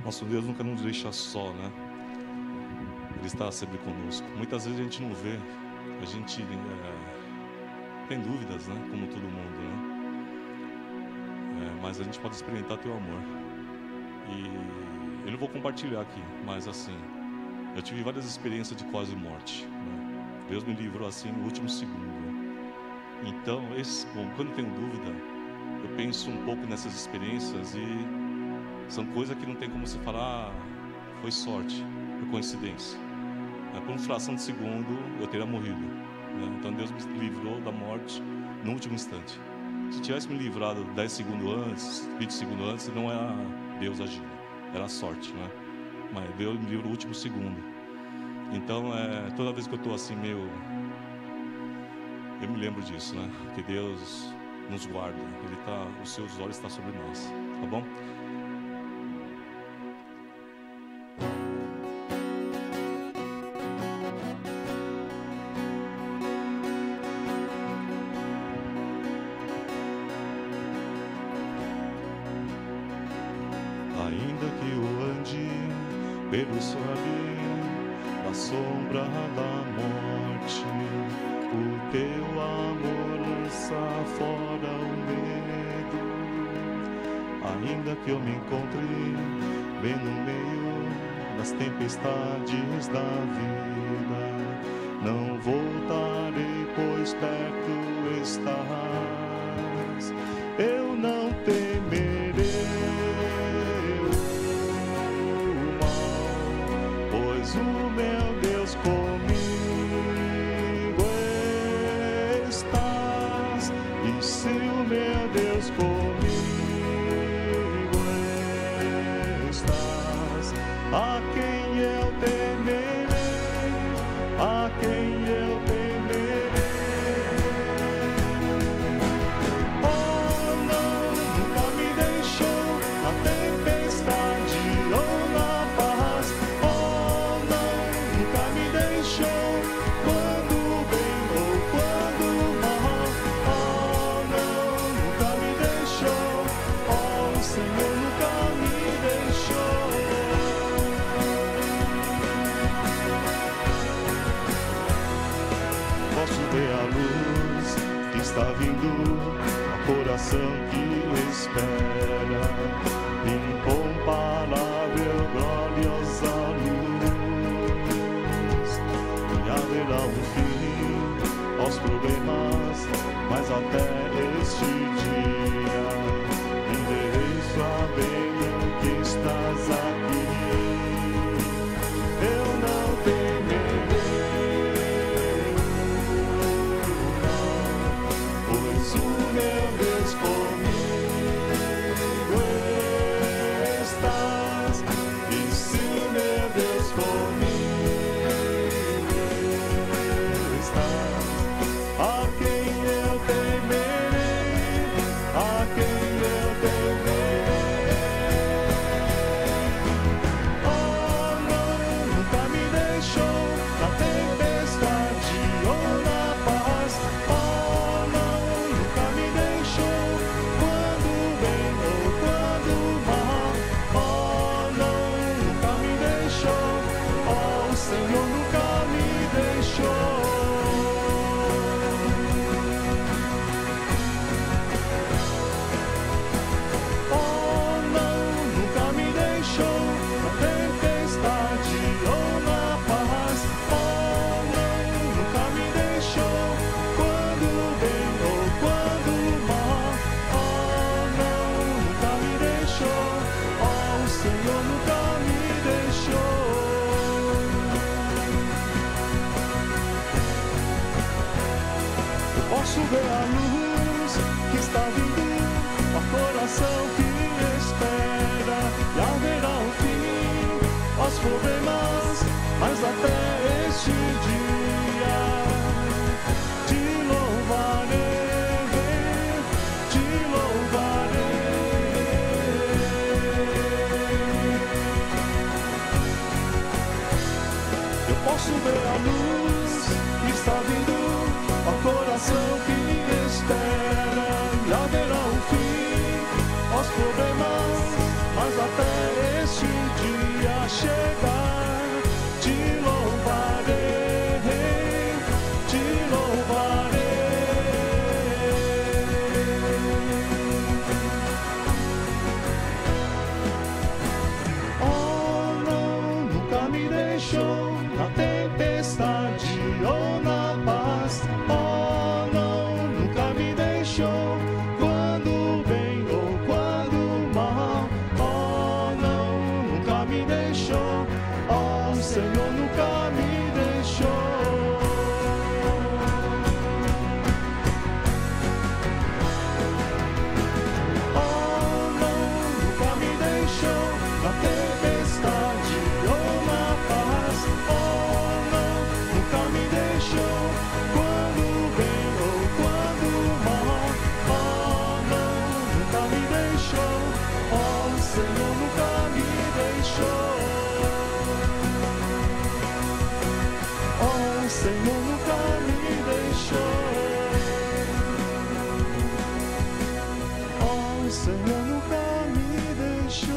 Nosso Deus nunca nos deixa só, né? Ele está sempre conosco. Muitas vezes a gente não vê, a gente tem dúvidas, né? Como todo mundo, né? Mas a gente pode experimentar teu amor. E eu não vou compartilhar aqui, mas assim, eu tive várias experiências de quase morte, né? Deus me livrou assim no último segundo. Então, quando eu tenho dúvida, eu penso um pouco nessas experiências e são coisas que não tem como você falar, foi sorte, foi coincidência. Por uma fração de segundo, eu teria morrido, né? Então Deus me livrou da morte no último instante. Se tivesse me livrado 10 segundos antes, 20 segundos antes, não era Deus agindo, era sorte, né? Mas Deus me livrou no último segundo. Então, toda vez que eu estou assim meio... Eu me lembro disso, né? Que Deus nos guarda, os seus olhos estão sobre nós, tá bom? Ainda que eu ande pelo vale da sombra da morte, o teu amor lança fora o medo. Ainda que eu me encontre bem no meio das tempestades da vida, não voltarei, pois perto estás. Eu não temerei o meu Deus comigo estás, e se o meu Deus comigo estás, a quem eu temerei, a quem eu temerei. Oh, não, nunca me deixou na tempestade ou na paz. Quando bem ou quando mal, oh não, nunca me deixou, oh o Senhor nunca me deixou. Posso ver a luz que está vindo ao coração que espera, incomparável, gloriosa luz. Haverá um fim aos problemas, mas até este dia viverei sabendo que estás aqui. Eu não temerei, não, pois o meu Deus comigo estás, e se o meu Deus comigo, a quem eu temerei, a quem eu temerei. Oh, não, nunca me deixou na tempestade ou na paz. Oh, não, nunca me deixou quando bem ou quando mal. Oh, não, nunca me deixou. Oh, o Senhor nunca me deixou. Posso ver a luz que está vindo ao coração que espera, e haverá um fim aos problemas, mas até este dia te louvarei, te louvarei. Eu posso ver a luz que está vindo ao coração que espera, e haverá um fim aos problemas, mas até este dia Senhor nunca me deixou.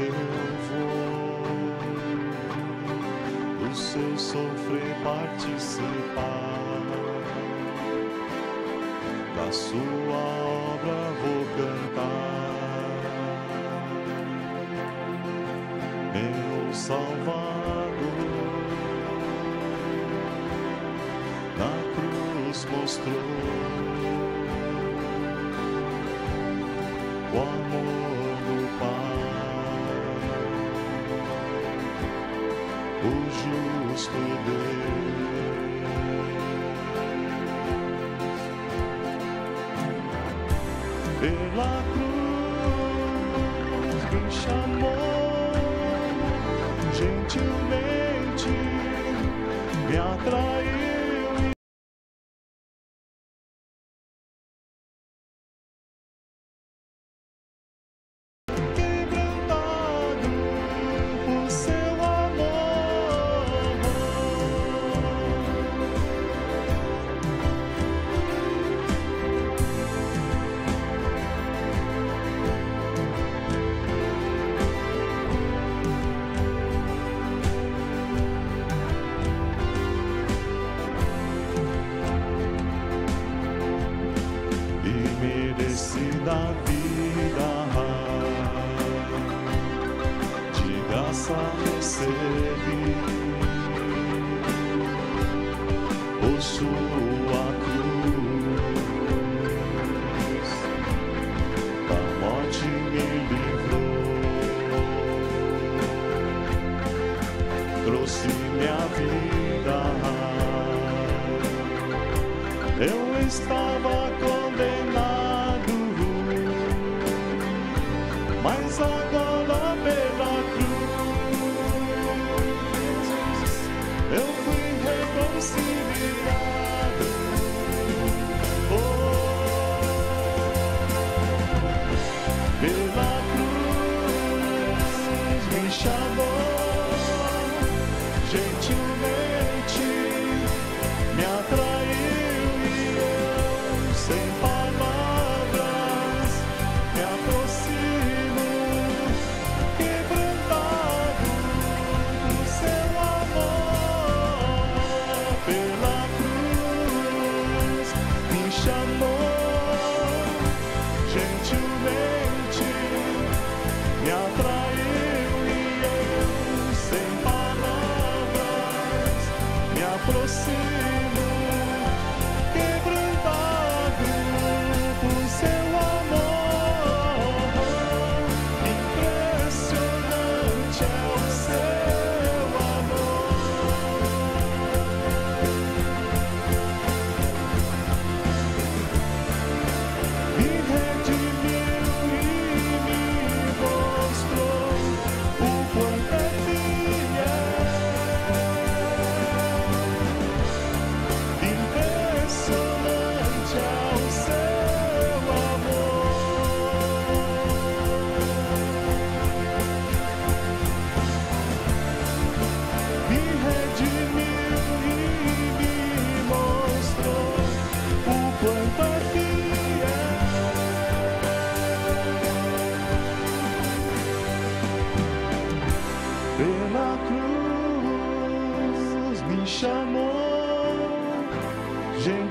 Eu vou do seu sofrer participar, da sua obra vou cantar, meu Salvador na cruz mostrou o amor do Pai. O justo Deus, pela cruz me chamou, gentilmente me atraiu. Da vida de graça recebi por sua cruz, da morte me livrou, trouxe minha vida. Eu estava condenado, mas agora pela cruz eu fui reconciliado. Pela cruz me chamou, gentilmente me atraiu e eu, sem palavras, me aproximo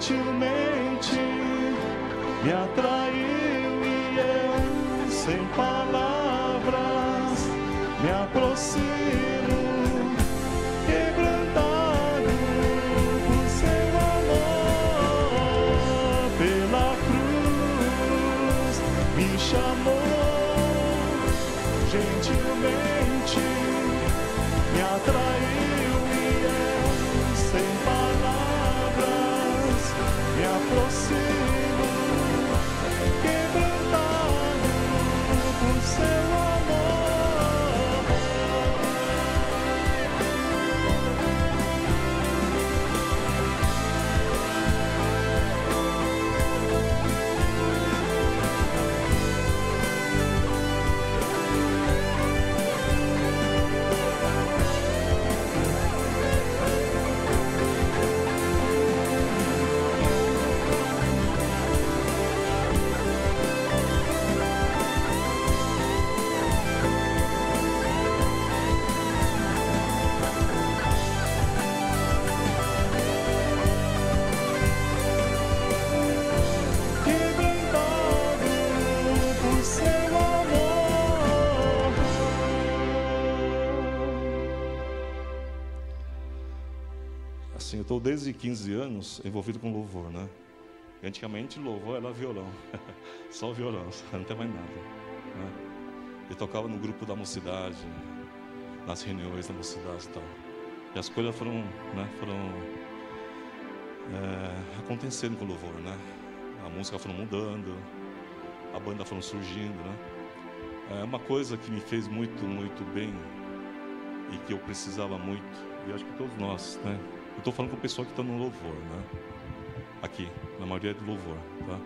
gentilmente me atraiu e eu, sem palavras, me aproximo, quebrantado por seu amor, pela cruz me chamou, gentilmente me atraiu e eu, sem palavras, me aproximo, quebrantado por seu amor. Assim, eu estou desde 15 anos envolvido com louvor, né? Antigamente louvor era violão, só violão, não tem mais nada, né? Eu tocava no grupo da mocidade, nas reuniões da mocidade e tal. E as coisas foram, né, acontecendo com o louvor, né? A música foram mudando, a banda foram surgindo, né? É uma coisa que me fez muito, muito bem e que eu precisava muito, e acho que todos nós, né? Eu estou falando com o pessoal que está no louvor, né? Aqui, na maioria do louvor, tá?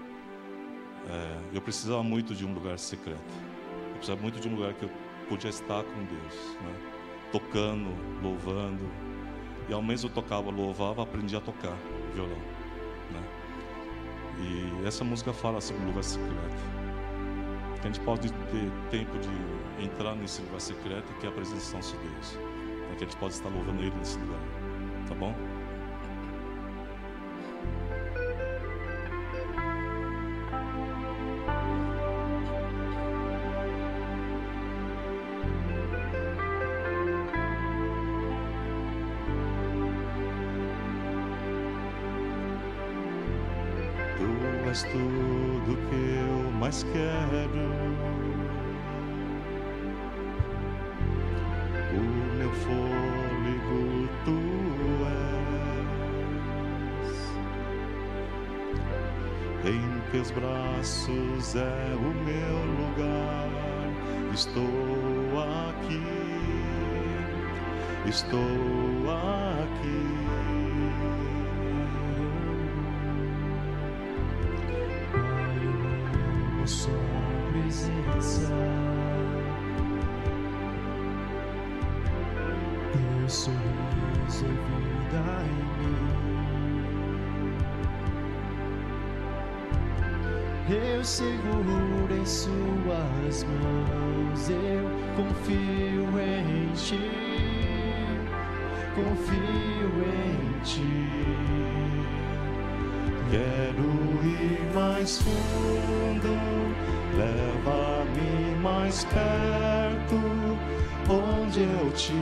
Eu precisava muito de um lugar secreto. Eu precisava muito de um lugar que eu podia estar com Deus, né? Tocando, louvando. E ao mesmo eu tocava, louvava, aprendi a tocar violão, né? E essa música fala sobre o lugar secreto. Que a gente pode ter tempo de entrar nesse lugar secreto, que é a presença de Deus. Que a gente pode estar louvando Ele nesse lugar. Tá bom? Tu és tudo que eu mais quero. O meu fôlego tu és. Em teus braços é o meu lugar. Estou aqui. Estou aqui. Sua presença, teu sorriso é vida em mim. Eu seguro em suas mãos, eu confio em ti, confio em ti. Quero ir mais fundo, leva-me mais perto, onde eu te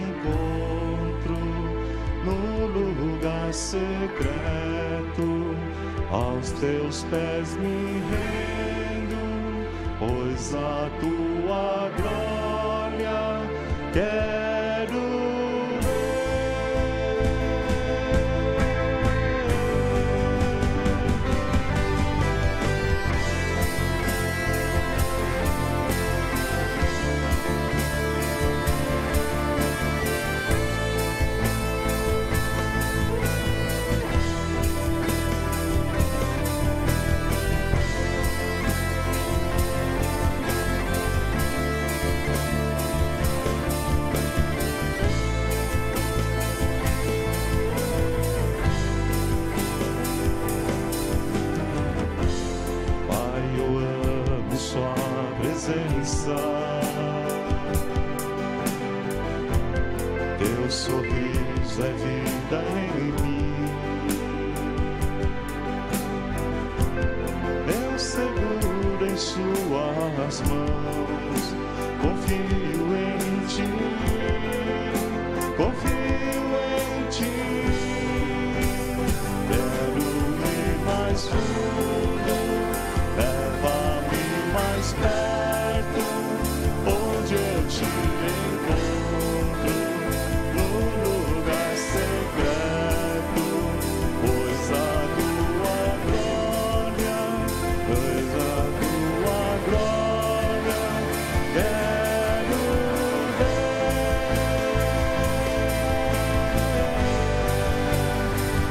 encontro, no lugar secreto, aos teus pés me rendo, pois a tua glória quero presença, teu sorriso é vida em mim. tuas mãos, confio em ti, confio em ti. Quero ir mais fundo, leva-me mais perto, onde eu te encontro, no lugar secreto, pois a tua glória, pois a tua glória quero ver.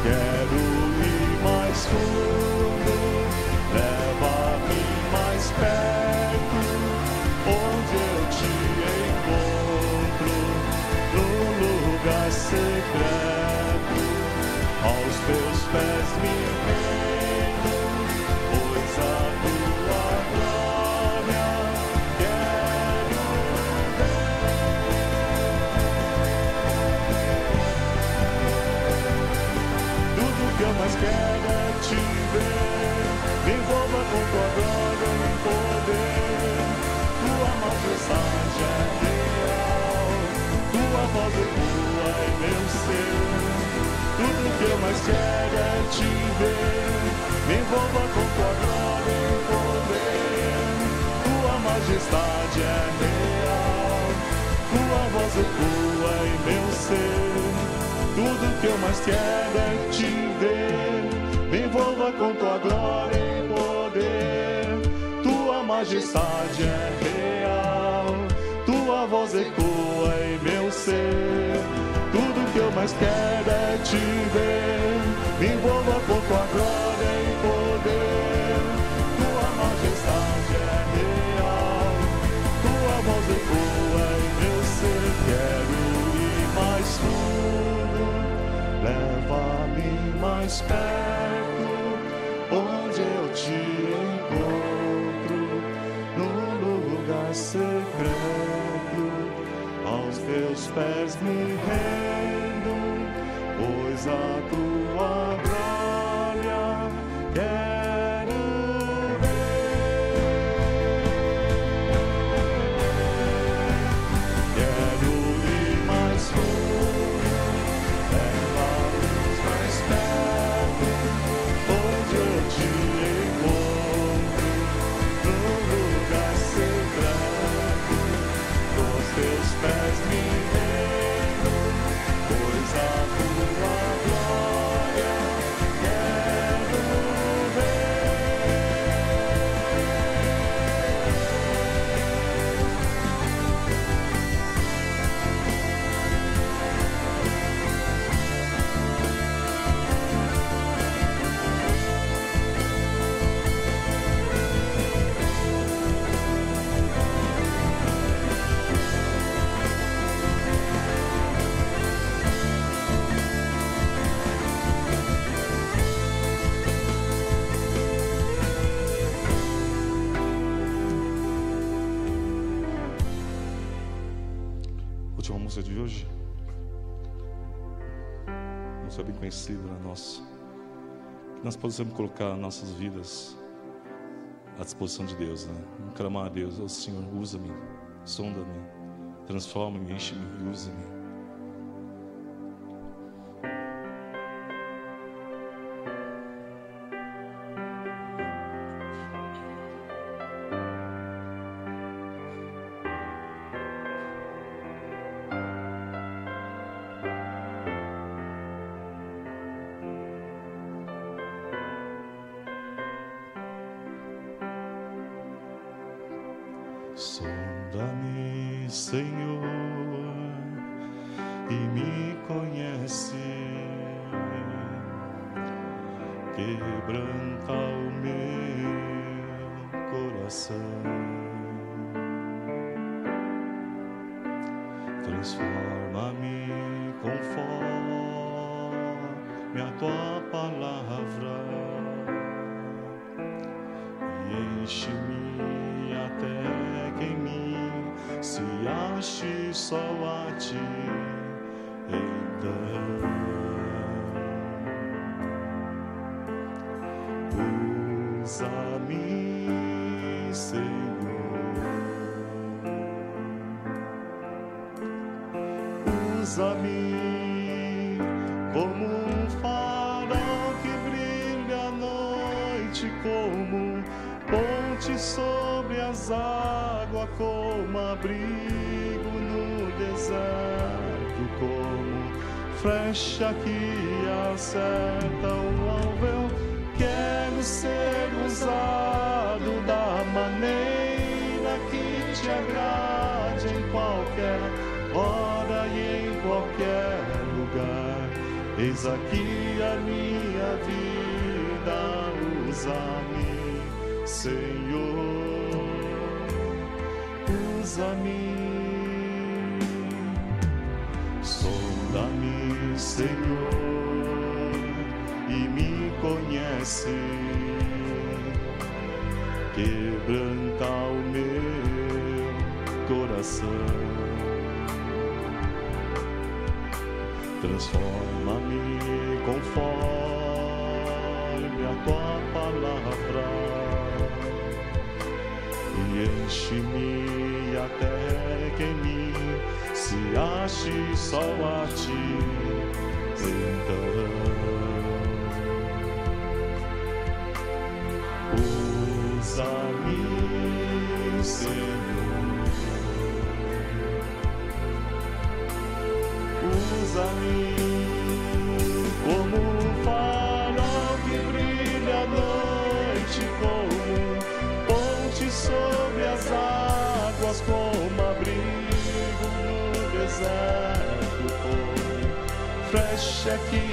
Quero ir mais fundo, leva-me mais perto, onde eu te encontro, no lugar secreto, aos teus pés me rendo, pois a tua glória quero ver. Tudo que eu mais quero é te ver, me envolva com tua glória e poder. Tua majestade é real, tua voz ecoa em meu ser. Tudo que eu mais quero é te ver, me envolva com tua glória e poder. Tua majestade é real, tua voz ecoa em meu ser. Tudo que eu mais quero é te ver, me envolva com tua glória e poder. Tua majestade é real, tua voz ecoa em meu ser. Tudo que eu mais quero é te ver, me envolva com tua glória e poder. Tua majestade é real, tua voz ecoa em meu ser. Quero ir mais fundo, leva-me mais perto, onde eu te encontro, no lugar secreto, aos teus pés me rendo, pois a tua glória quero ver. Quero ir mais fundo, leva-me mais perto, onde eu te encontro, no lugar secreto, os teus pés me rendo, pois a tua glória quero ver. Última música de hoje, música bem conhecida, nossa. Que nós possamos colocar nossas vidas à disposição de Deus, né? Clamar a Deus: ó Senhor, usa-me, sonda-me, transforma-me, enche-me e usa-me. Sonda-me, Senhor, e me conhece, quebranta o meu coração, transforma-me conforme a tua palavra e enche-me até que em mim se ache só a ti. Então usa-me, Senhor, Usa-me como um farol que brilha à noite, como ponte sobre as águas, como abrigo no deserto, como flecha que acerta o alvo. Eu quero ser usado da maneira que te agrade, em qualquer hora e em qualquer lugar. Eis aqui a minha vida, usa-me, Senhor, usa-me. Sonda-me, Senhor, e me conhece, quebranta o meu coração, transforma-me conforme a tua palavra e enche-me até que em mim se ache só a ti. Então usa-me, Senhor, usa-me como um farol que brilha à noite, como ponte sobre as águas, como abrigo no deserto, como flecha que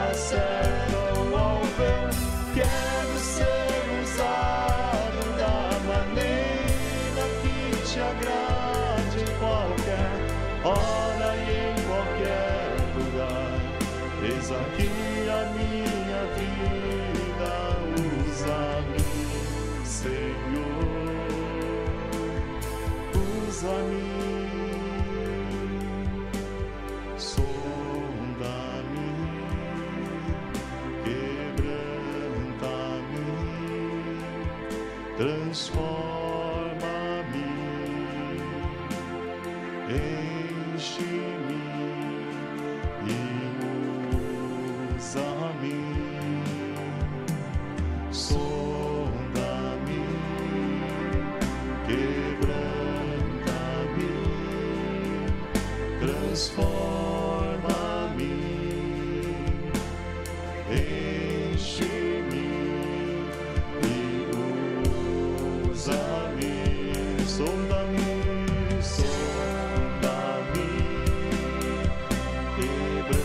acerta o alvo. Eu quero ser usado da maneira que te agrade, em qualquer hora e em qualquer lugar. Eis aqui a minha vida, usa-me, Senhor, usa-me. Sonda-me, quebranta-me, transforma-me, enche-me e usa-me. Sonda-me, quebranta-me, transforma-me, enche-me e usa-me. Sonda-me, sonda-me, quebranta-me,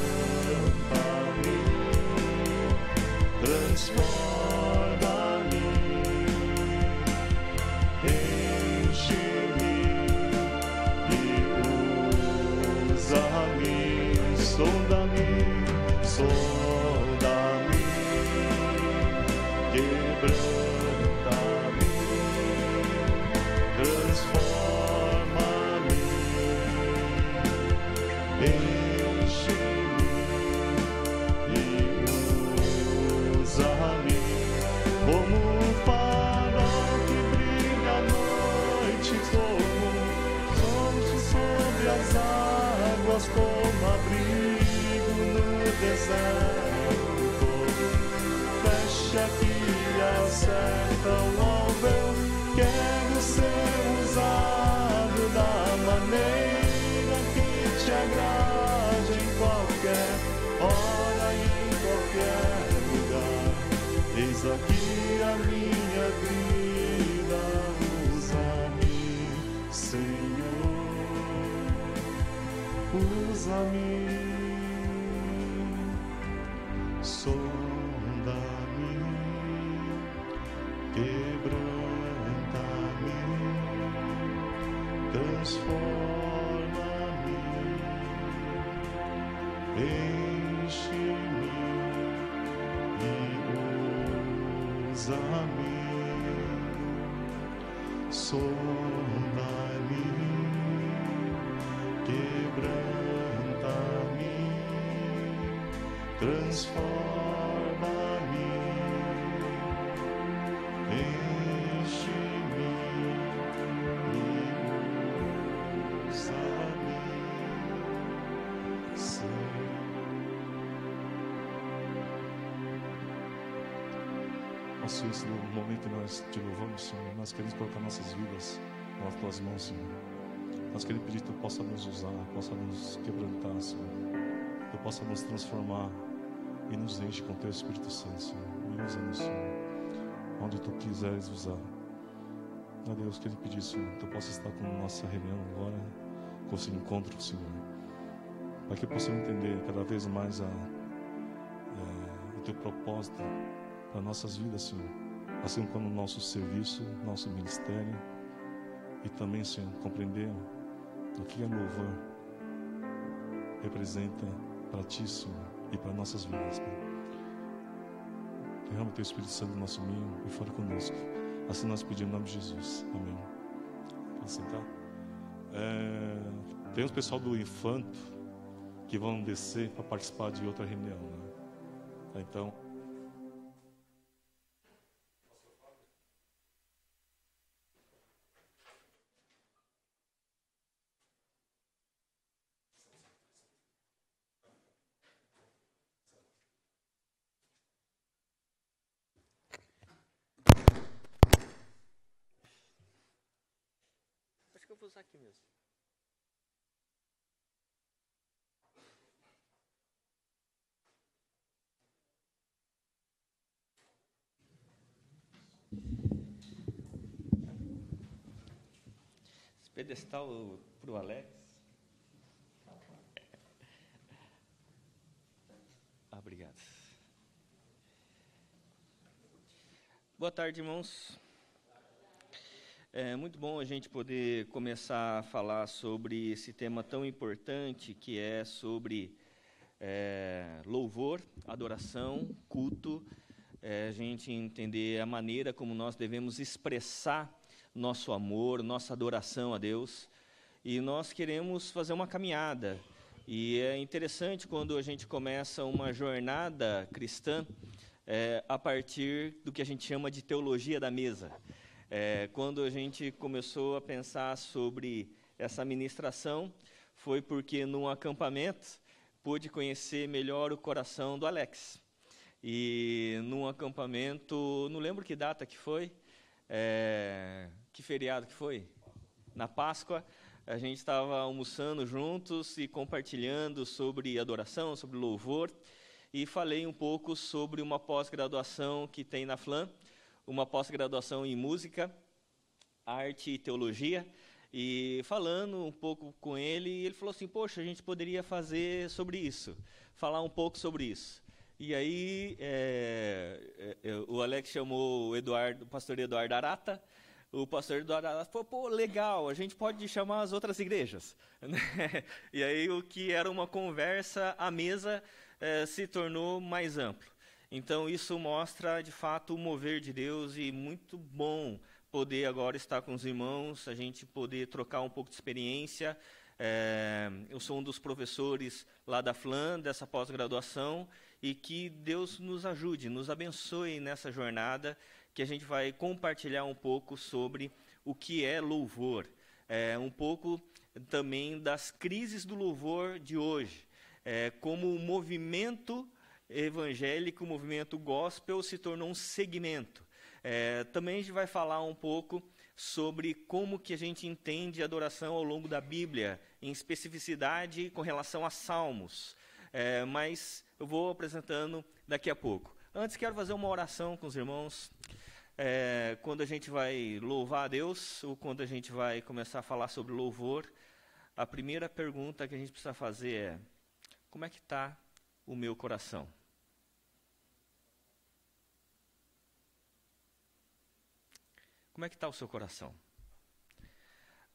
transforma-me, enche-me e usa-me. Sonda-me, sonda-me, quebranta-me, transforma-me, enche-me e usa-me como um farol que brilha à noite, como ponte sobre as águas, como abrigo no deserto, como flecha que acerta o alvo. Eu quero ser usado da maneira que te agrade, em qualquer hora e em qualquer lugar. Eis aqui a minha vida, usa-me, Senhor, usa-me. Sonda-me, quebranta-me, transforma-me, enche-me e usa-me. Sonda-me, quebranta-me, transforma-me, enche-me e usa-me. Senhor, no momento que nós te louvamos, Senhor, nós queremos colocar nossas vidas nas tuas mãos, Senhor. Nós queremos pedir que tu possa nos usar, possa nos quebrantar, Senhor. Que tu possa nos transformar e nos enche com teu Espírito Santo, Senhor. E usa-nos, Senhor, onde tu quiseres usar. Ó Deus, quero pedir, Senhor, que tu possa estar com a nossa reunião agora, com esse encontro, Senhor, para que possamos entender cada vez mais o teu propósito para nossas vidas, Senhor, assim como o nosso serviço, nosso ministério, e também, Senhor, compreender o que é louvor representa para Ti, Senhor, e para nossas vidas, Pai. Derrama o Teu Espírito Santo no nosso meio e fale conosco. Assim nós pedimos em nome de Jesus. Amém. Pode sentar. Tem os pessoal do Infanto que vão descer para participar de outra reunião, né? Então, acho que eu vou usar aqui mesmo. Esse pedestal para o Alex. Obrigado. Boa tarde, irmãos. É muito bom a gente poder começar a falar sobre esse tema tão importante que é sobre louvor, adoração, culto, a gente entender a maneira como nós devemos expressar nosso amor, nossa adoração a Deus. E nós queremos fazer uma caminhada. E é interessante quando a gente começa uma jornada cristã a partir do que a gente chama de teologia da mesa. Quando a gente começou a pensar sobre essa ministração, foi porque num acampamento pude conhecer melhor o coração do Alex. E num acampamento, não lembro que data que foi, que feriado que foi? Na Páscoa, a gente estava almoçando juntos e compartilhando sobre adoração, sobre louvor, e falei um pouco sobre uma pós-graduação que tem na FLAM, uma pós-graduação em música, arte e teologia, e falando um pouco com ele, ele falou assim, poxa, a gente poderia fazer sobre isso, falar um pouco sobre isso. E aí o Alex chamou o pastor Eduardo Arata, o pastor Eduardo Arata falou, pô, legal, a gente pode chamar as outras igrejas. E aí o que era uma conversa à mesa se tornou mais amplo. Então, isso mostra, de fato, o mover de Deus e muito bom poder agora estar com os irmãos, a gente poder trocar um pouco de experiência. Eu sou um dos professores lá da FLAM, dessa pós-graduação, e que Deus nos ajude, nos abençoe nessa jornada, que a gente vai compartilhar um pouco sobre o que é louvor, um pouco também das crises do louvor de hoje, como o movimento evangélico, o movimento gospel se tornou um segmento. Também a gente vai falar um pouco sobre como que a gente entende a adoração ao longo da Bíblia, em especificidade com relação a salmos. Mas eu vou apresentando daqui a pouco. Antes, quero fazer uma oração com os irmãos. Quando a gente vai louvar a Deus, ou quando a gente vai começar a falar sobre louvor, a primeira pergunta que a gente precisa fazer é: como é que está o meu coração? Como é que está o seu coração?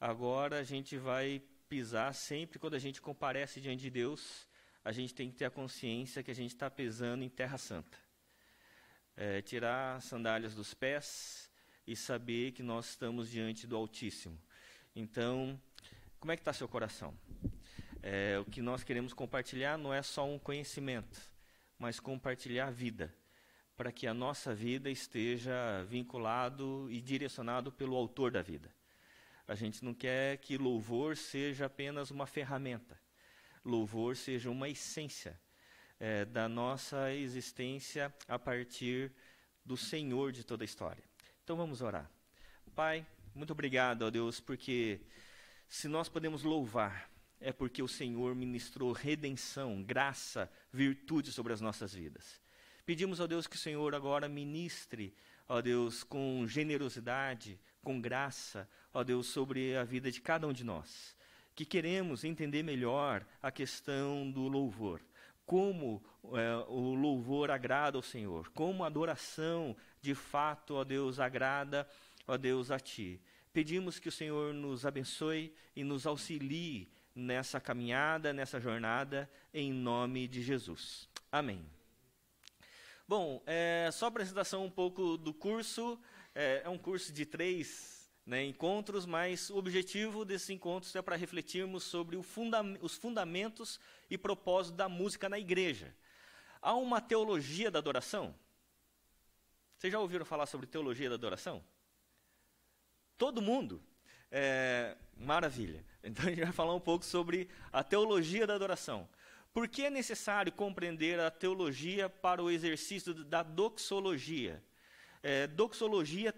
Agora a gente vai pisar sempre, quando a gente comparece diante de Deus, a gente tem que ter a consciência que a gente está pisando em terra santa. Tirar as sandálias dos pés e saber que nós estamos diante do Altíssimo. Então, como é que está seu coração? O que nós queremos compartilhar não é só um conhecimento, mas compartilhar a vida, para que a nossa vida esteja vinculado e direcionado pelo autor da vida. A gente não quer que louvor seja apenas uma ferramenta. Louvor seja uma essência da nossa existência a partir do Senhor de toda a história. Então vamos orar. Pai, muito obrigado, ó Deus, porque se nós podemos louvar, é porque o Senhor ministrou redenção, graça, virtude sobre as nossas vidas. Pedimos, ó Deus, que o Senhor agora ministre, ó Deus, com generosidade, com graça, ó Deus, sobre a vida de cada um de nós, que queremos entender melhor a questão do louvor, como o louvor agrada ao Senhor, como a adoração, de fato, ó Deus, agrada, ó Deus, a Ti. Pedimos que o Senhor nos abençoe e nos auxilie nessa caminhada, nessa jornada, em nome de Jesus. Amém. Bom, só para apresentação um pouco do curso, é um curso de 3 encontros, mas o objetivo desses encontros é para refletirmos sobre os fundamentos e propósitos da música na igreja. Há uma teologia da adoração? Vocês já ouviram falar sobre teologia da adoração? Todo mundo? Maravilha. Então a gente vai falar um pouco sobre a teologia da adoração. Por que é necessário compreender a teologia para o exercício da doxologia? Doxologia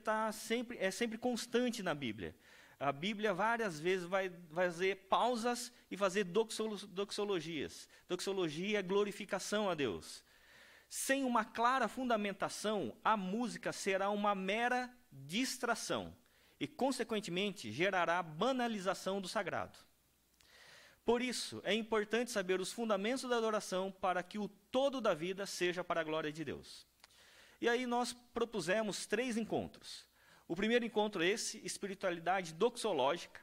é sempre constante na Bíblia. A Bíblia várias vezes vai fazer pausas e fazer doxologias. Doxologia é glorificação a Deus. Sem uma clara fundamentação, a música será uma mera distração e, consequentemente, gerará banalização do sagrado. Por isso, é importante saber os fundamentos da adoração para que o todo da vida seja para a glória de Deus. E aí nós propusemos 3 encontros. O primeiro encontro é esse, espiritualidade doxológica.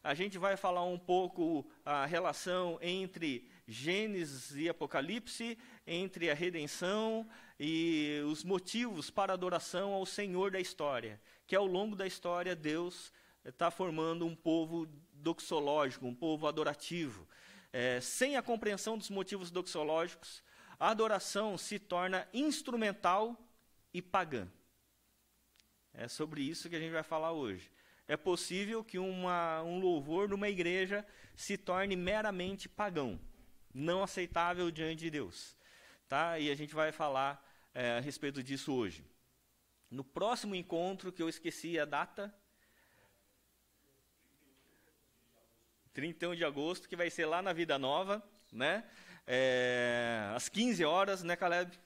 A gente vai falar um pouco a relação entre Gênesis e Apocalipse, entre a redenção e os motivos para a adoração ao Senhor da história, que ao longo da história Deus está formando um povo doxológico, um povo adorativo. Sem a compreensão dos motivos doxológicos, a adoração se torna instrumental e pagã. É sobre isso que a gente vai falar hoje. É possível que um louvor numa igreja se torne meramente pagão, não aceitável diante de Deus. Tá? E a gente vai falar a respeito disso hoje. No próximo encontro, que eu esqueci a data, 31 de agosto, que vai ser lá na Vida Nova, né? Às 15 horas, né, Caleb?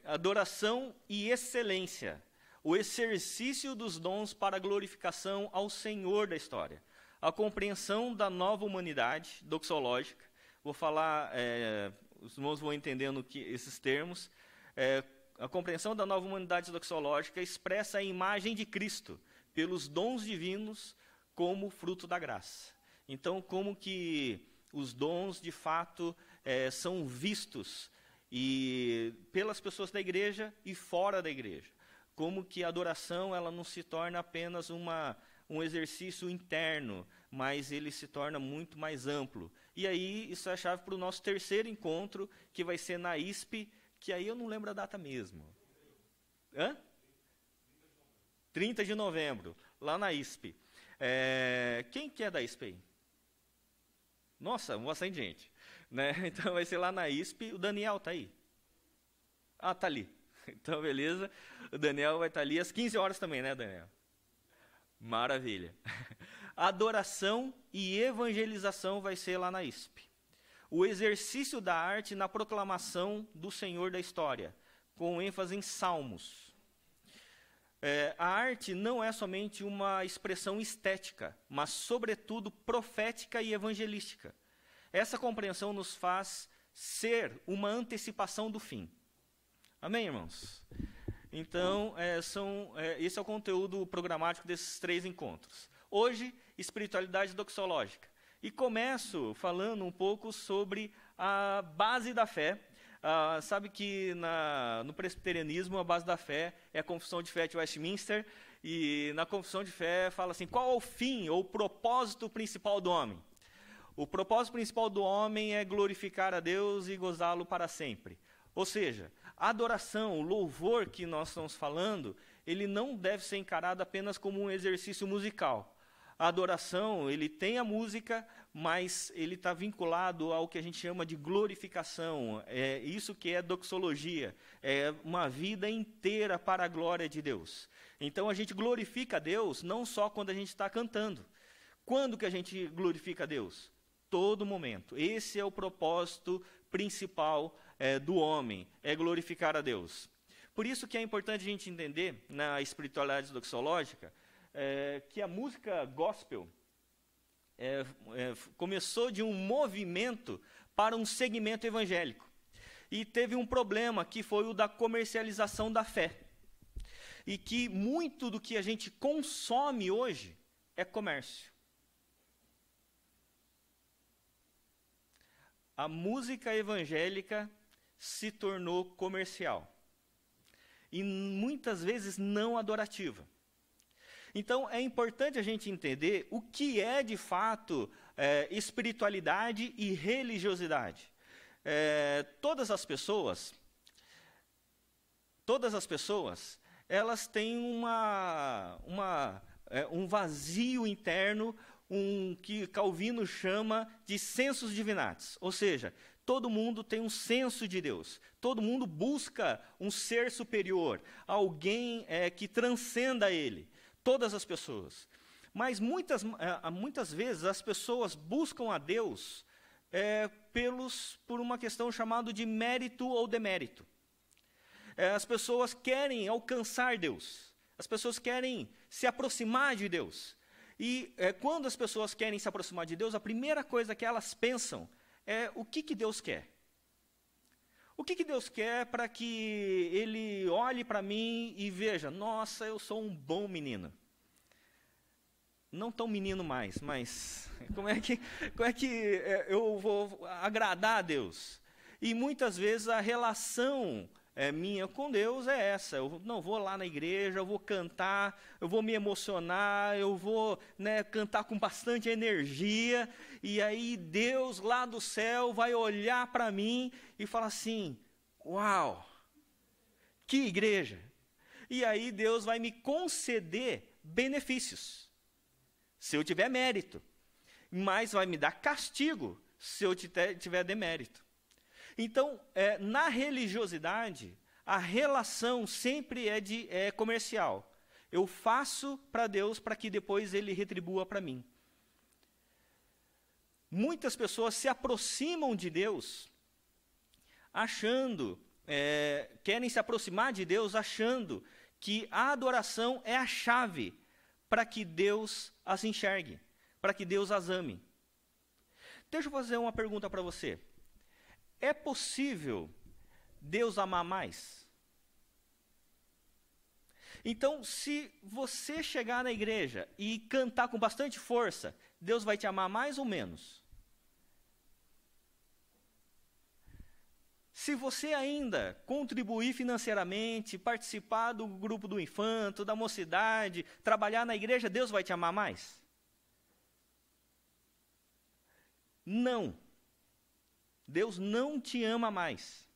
Adoração e excelência. O exercício dos dons para a glorificação ao Senhor da história. A compreensão da nova humanidade doxológica. Vou falar, os irmãos vão entendendo esses termos. A compreensão da nova humanidade doxológica expressa a imagem de Cristo pelos dons divinos como fruto da graça. Então, como que os dons, de fato, são vistos pelas pessoas da igreja e fora da igreja. Como que a adoração ela não se torna apenas um exercício interno, mas ele se torna muito mais amplo. E aí, isso é a chave para o nosso terceiro encontro, que vai ser na ISP, que aí eu não lembro a data mesmo. 30 de novembro, lá na ISP. Quem que é da ISP aí? Nossa, bastante gente. Né? Então vai ser lá na ISP. O Daniel está aí? Está ali. Então, beleza. O Daniel vai estar ali às 15 horas também, né, Daniel? Maravilha. Adoração e evangelização vai ser lá na ISP. O exercício da arte na proclamação do Senhor da história, com ênfase em salmos. A arte não é somente uma expressão estética, mas, sobretudo, profética e evangelística. Essa compreensão nos faz ser uma antecipação do fim. Amém, irmãos? Então, esse é o conteúdo programático desses 3 encontros. Hoje, espiritualidade doxológica. E começo falando um pouco sobre a base da fé. Sabe que no presbiterianismo a base da fé é a Confissão de Fé de Westminster, e na Confissão de Fé fala assim, qual é o fim ou o propósito principal do homem? O propósito principal do homem é glorificar a Deus e gozá-lo para sempre. Ou seja, a adoração, o louvor que nós estamos falando, ele não deve ser encarado apenas como um exercício musical. A adoração, ele tem a música, mas ele está vinculado ao que a gente chama de glorificação. É isso que é doxologia, é uma vida inteira para a glória de Deus. Então, a gente glorifica a Deus não só quando a gente está cantando. Quando que a gente glorifica a Deus? Todo momento. Esse é o propósito principal do homem, é glorificar a Deus. Por isso que é importante a gente entender, na espiritualidade doxológica, que a música gospel começou de um movimento para um segmento evangélico. E teve um problema, que foi o da comercialização da fé. E que muito do que a gente consome hoje é comércio. A música evangélica se tornou comercial. E muitas vezes não adorativa. Então, é importante a gente entender o que é, de fato, espiritualidade e religiosidade. Todas as pessoas, elas têm um vazio interno, que Calvino chama de sensus divinatis. Ou seja, todo mundo tem um senso de Deus. Todo mundo busca um ser superior, alguém que transcenda ele. Todas as pessoas. Mas muitas vezes as pessoas buscam a Deus por uma questão chamada de mérito ou demérito. As pessoas querem alcançar Deus. As pessoas querem se aproximar de Deus. E quando as pessoas querem se aproximar de Deus, a primeira coisa que elas pensam é o que Deus quer. O que Deus quer para que Ele olhe para mim e veja, nossa, eu sou um bom menino. Não tão menino mais, mas como é que eu vou agradar a Deus? E muitas vezes a relação minha com Deus é essa. Eu não vou lá na igreja, eu vou cantar, eu vou me emocionar, eu vou cantar com bastante energia, e aí Deus lá do céu vai olhar para mim e falar assim, uau, que igreja! E aí Deus vai me conceder benefícios, se eu tiver mérito, mas vai me dar castigo se eu tiver demérito. Então, na religiosidade, a relação sempre é comercial. Eu faço para Deus para que depois Ele retribua para mim. Muitas pessoas se aproximam de Deus querem se aproximar de Deus achando que a adoração é a chave para que Deus as enxergue, para que Deus as ame. Deixa eu fazer uma pergunta para você. É possível Deus amar mais? Então, se você chegar na igreja e cantar com bastante força, Deus vai te amar mais ou menos? Se você ainda contribuir financeiramente, participar do grupo do infanto, da mocidade, trabalhar na igreja, Deus vai te amar mais? Não. Deus não te ama mais.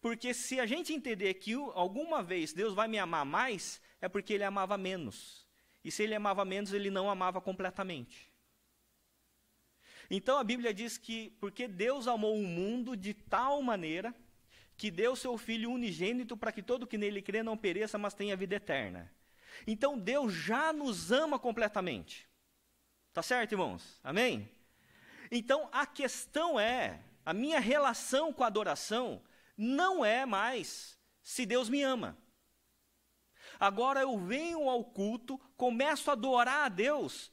Porque se a gente entender que alguma vez Deus vai me amar mais, é porque Ele amava menos. E se Ele amava menos, Ele não amava completamente. Então a Bíblia diz que, porque Deus amou o mundo de tal maneira, que deu seu Filho unigênito para que todo que nele crê não pereça, mas tenha vida eterna. Então Deus já nos ama completamente. Tá certo, irmãos? Amém? Então a questão é, a minha relação com a adoração não é mais se Deus me ama. Agora eu venho ao culto, começo a adorar a Deus,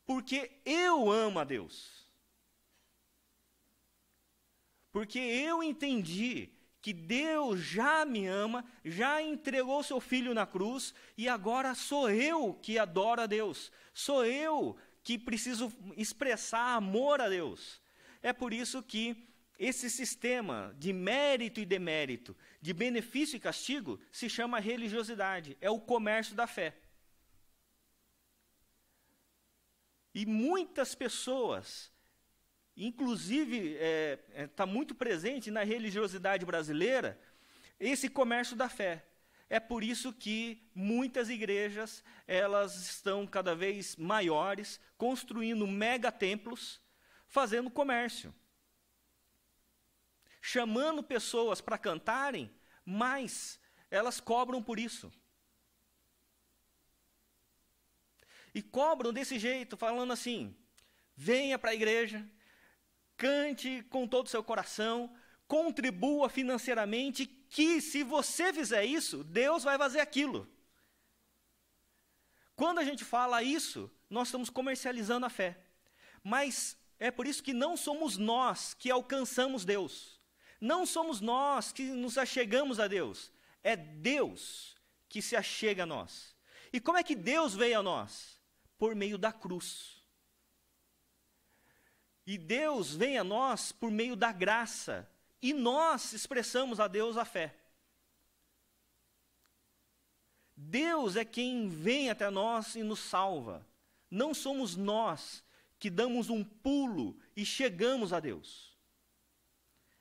porque eu amo a Deus. Porque eu entendi que Deus já me ama, já entregou seu Filho na cruz, e agora sou eu que adoro a Deus. Sou eu que preciso expressar amor a Deus. É por isso que esse sistema de mérito e demérito, de benefício e castigo, se chama religiosidade, é o comércio da fé. E muitas pessoas, inclusive está muito presente na religiosidade brasileira, esse comércio da fé. É por isso que muitas igrejas, elas estão cada vez maiores, construindo megatemplos, fazendo comércio. Chamando pessoas para cantarem, mas elas cobram por isso. E cobram desse jeito, falando assim: venha para a igreja, cante com todo o seu coração, contribua financeiramente, que se você fizer isso, Deus vai fazer aquilo. Quando a gente fala isso, nós estamos comercializando a fé. Mas é por isso que não somos nós que alcançamos Deus. Não somos nós que nos achegamos a Deus. É Deus que se achega a nós. E como é que Deus veio a nós? Por meio da cruz. E Deus vem a nós por meio da graça. E nós expressamos a Deus a fé. Deus é quem vem até nós e nos salva. Não somos nós que damos um pulo e chegamos a Deus.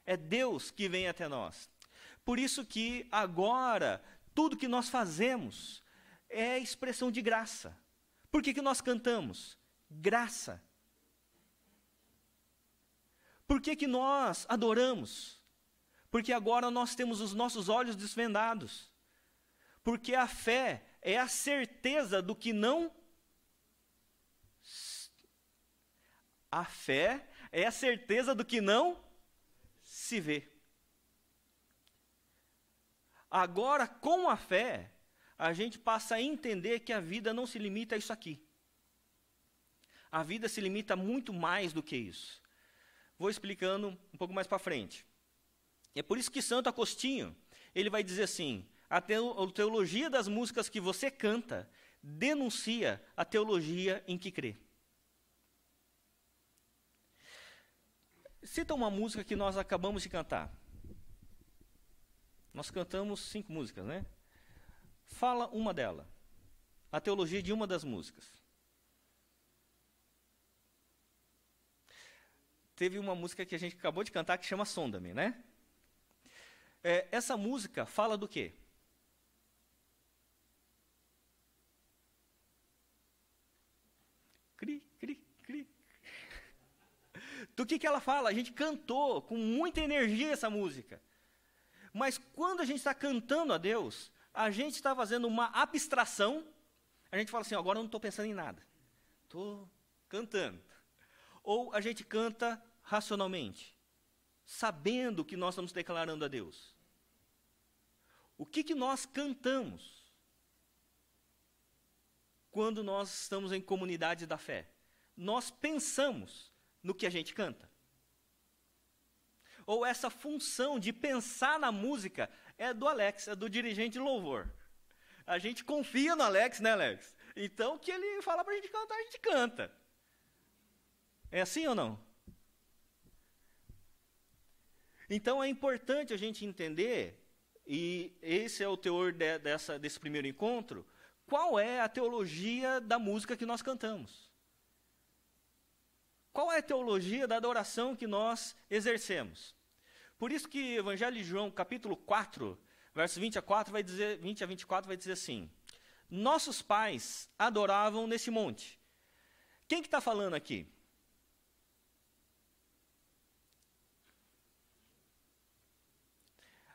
É Deus que vem até nós. Por isso que agora, tudo que nós fazemos é expressão de graça. Por que nós cantamos? Graça. Por que nós adoramos? Porque agora nós temos os nossos olhos desvendados. Porque a fé é a certeza do que não... A fé é a certeza do que não se vê. Agora, com a fé, a gente passa a entender que a vida não se limita a isso aqui. A vida se limita a muito mais do que isso. Vou explicando um pouco mais para frente. É por isso que Santo Agostinho, ele vai dizer assim: a teologia das músicas que você canta denuncia a teologia em que crê. Cita uma música que nós acabamos de cantar. Nós cantamos 5 músicas, né? Fala uma delas. A teologia de uma das músicas. Teve uma música que a gente acabou de cantar que chama Sonda-me, né? Essa música fala do quê? Cri, cri, cri. Do que ela fala? A gente cantou com muita energia essa música. Mas quando a gente está cantando a Deus, a gente está fazendo uma abstração. A gente fala assim: agora eu não estou pensando em nada. Estou cantando. Ou a gente canta racionalmente, sabendo o que nós estamos declarando a Deus. O que nós cantamos quando nós estamos em comunidade da fé? Nós pensamos no que a gente canta. Ou essa função de pensar na música é do Alex, é do dirigente de louvor. A gente confia no Alex, né, Alex? Então, o que ele fala para a gente cantar, a gente canta. É assim ou não? Então, é importante a gente entender, e esse é o teor desse primeiro encontro, qual é a teologia da música que nós cantamos. Qual é a teologia da adoração que nós exercemos? Por isso que o Evangelho de João, capítulo 4, versos 20 a 24, vai dizer assim: nossos pais adoravam nesse monte. Quem que está falando aqui?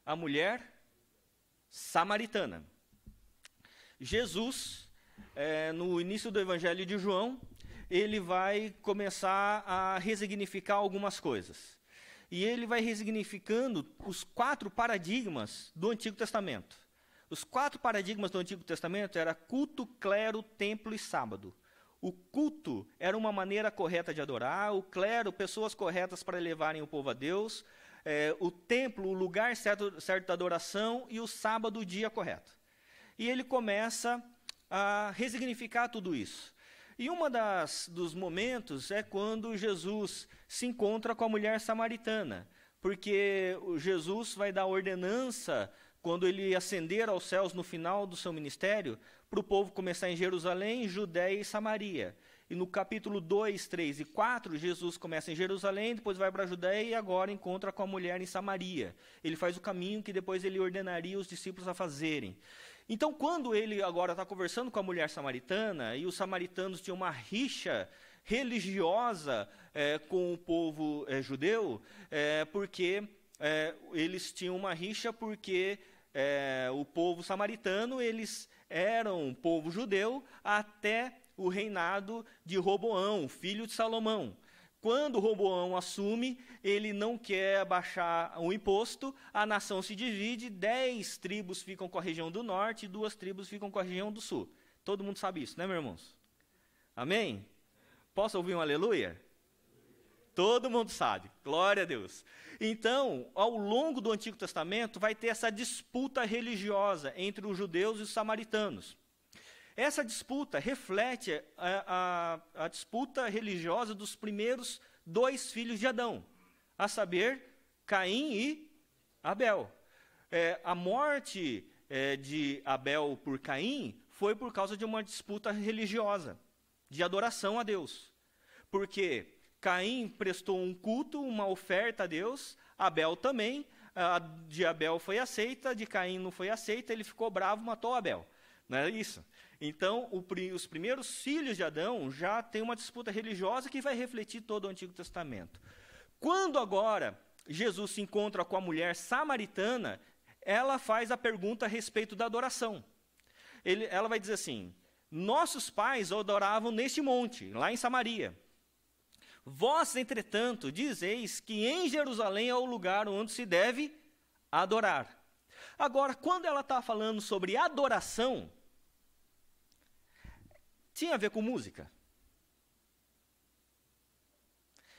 A mulher samaritana. Jesus, no início do Evangelho de João, ele vai começar a resignificar algumas coisas. E ele vai resignificando os 4 paradigmas do Antigo Testamento. Os 4 paradigmas do Antigo Testamento eram culto, clero, templo e sábado. O culto era uma maneira correta de adorar, o clero, pessoas corretas para levarem o povo a Deus, o templo, o lugar certo da adoração, e o sábado, o dia correto. E ele começa a resignificar tudo isso. E dos momentos é quando Jesus se encontra com a mulher samaritana, porque Jesus vai dar ordenança, quando ele ascender aos céus no final do seu ministério, para o povo começar em Jerusalém, Judéia e Samaria. E no capítulo 2, 3 e 4, Jesus começa em Jerusalém, depois vai para a Judéia e agora encontra com a mulher em Samaria. Ele faz o caminho que depois ele ordenaria os discípulos a fazerem. Então, quando ele agora está conversando com a mulher samaritana, e os samaritanos tinham uma rixa religiosa com o povo judeu, porque eles tinham uma rixa porque o povo samaritano, eles eram um povo judeu até o reinado de Roboão, filho de Salomão. Quando Roboão assume, ele não quer abaixar o imposto, a nação se divide, 10 tribos ficam com a região do norte e 2 tribos ficam com a região do sul. Todo mundo sabe isso, né, meus irmãos? Amém? Posso ouvir um aleluia? Todo mundo sabe, glória a Deus. Então, ao longo do Antigo Testamento, vai ter essa disputa religiosa entre os judeus e os samaritanos. Essa disputa reflete a disputa religiosa dos primeiros 2 filhos de Adão, a saber, Caim e Abel. A morte de Abel por Caim foi por causa de uma disputa religiosa, de adoração a Deus. Porque Caim prestou um culto, uma oferta a Deus, Abel também, a de Abel foi aceita, a de Caim não foi aceita, ele ficou bravo, matou Abel. Não é isso? Então, os primeiros filhos de Adão já têm uma disputa religiosa que vai refletir todo o Antigo Testamento. Quando agora Jesus se encontra com a mulher samaritana, ela faz a pergunta a respeito da adoração. Ela vai dizer assim, nossos pais adoravam neste monte, lá em Samaria. Vós, entretanto, dizeis que em Jerusalém é o lugar onde se deve adorar. Agora, quando ela está falando sobre adoração, tinha a ver com música.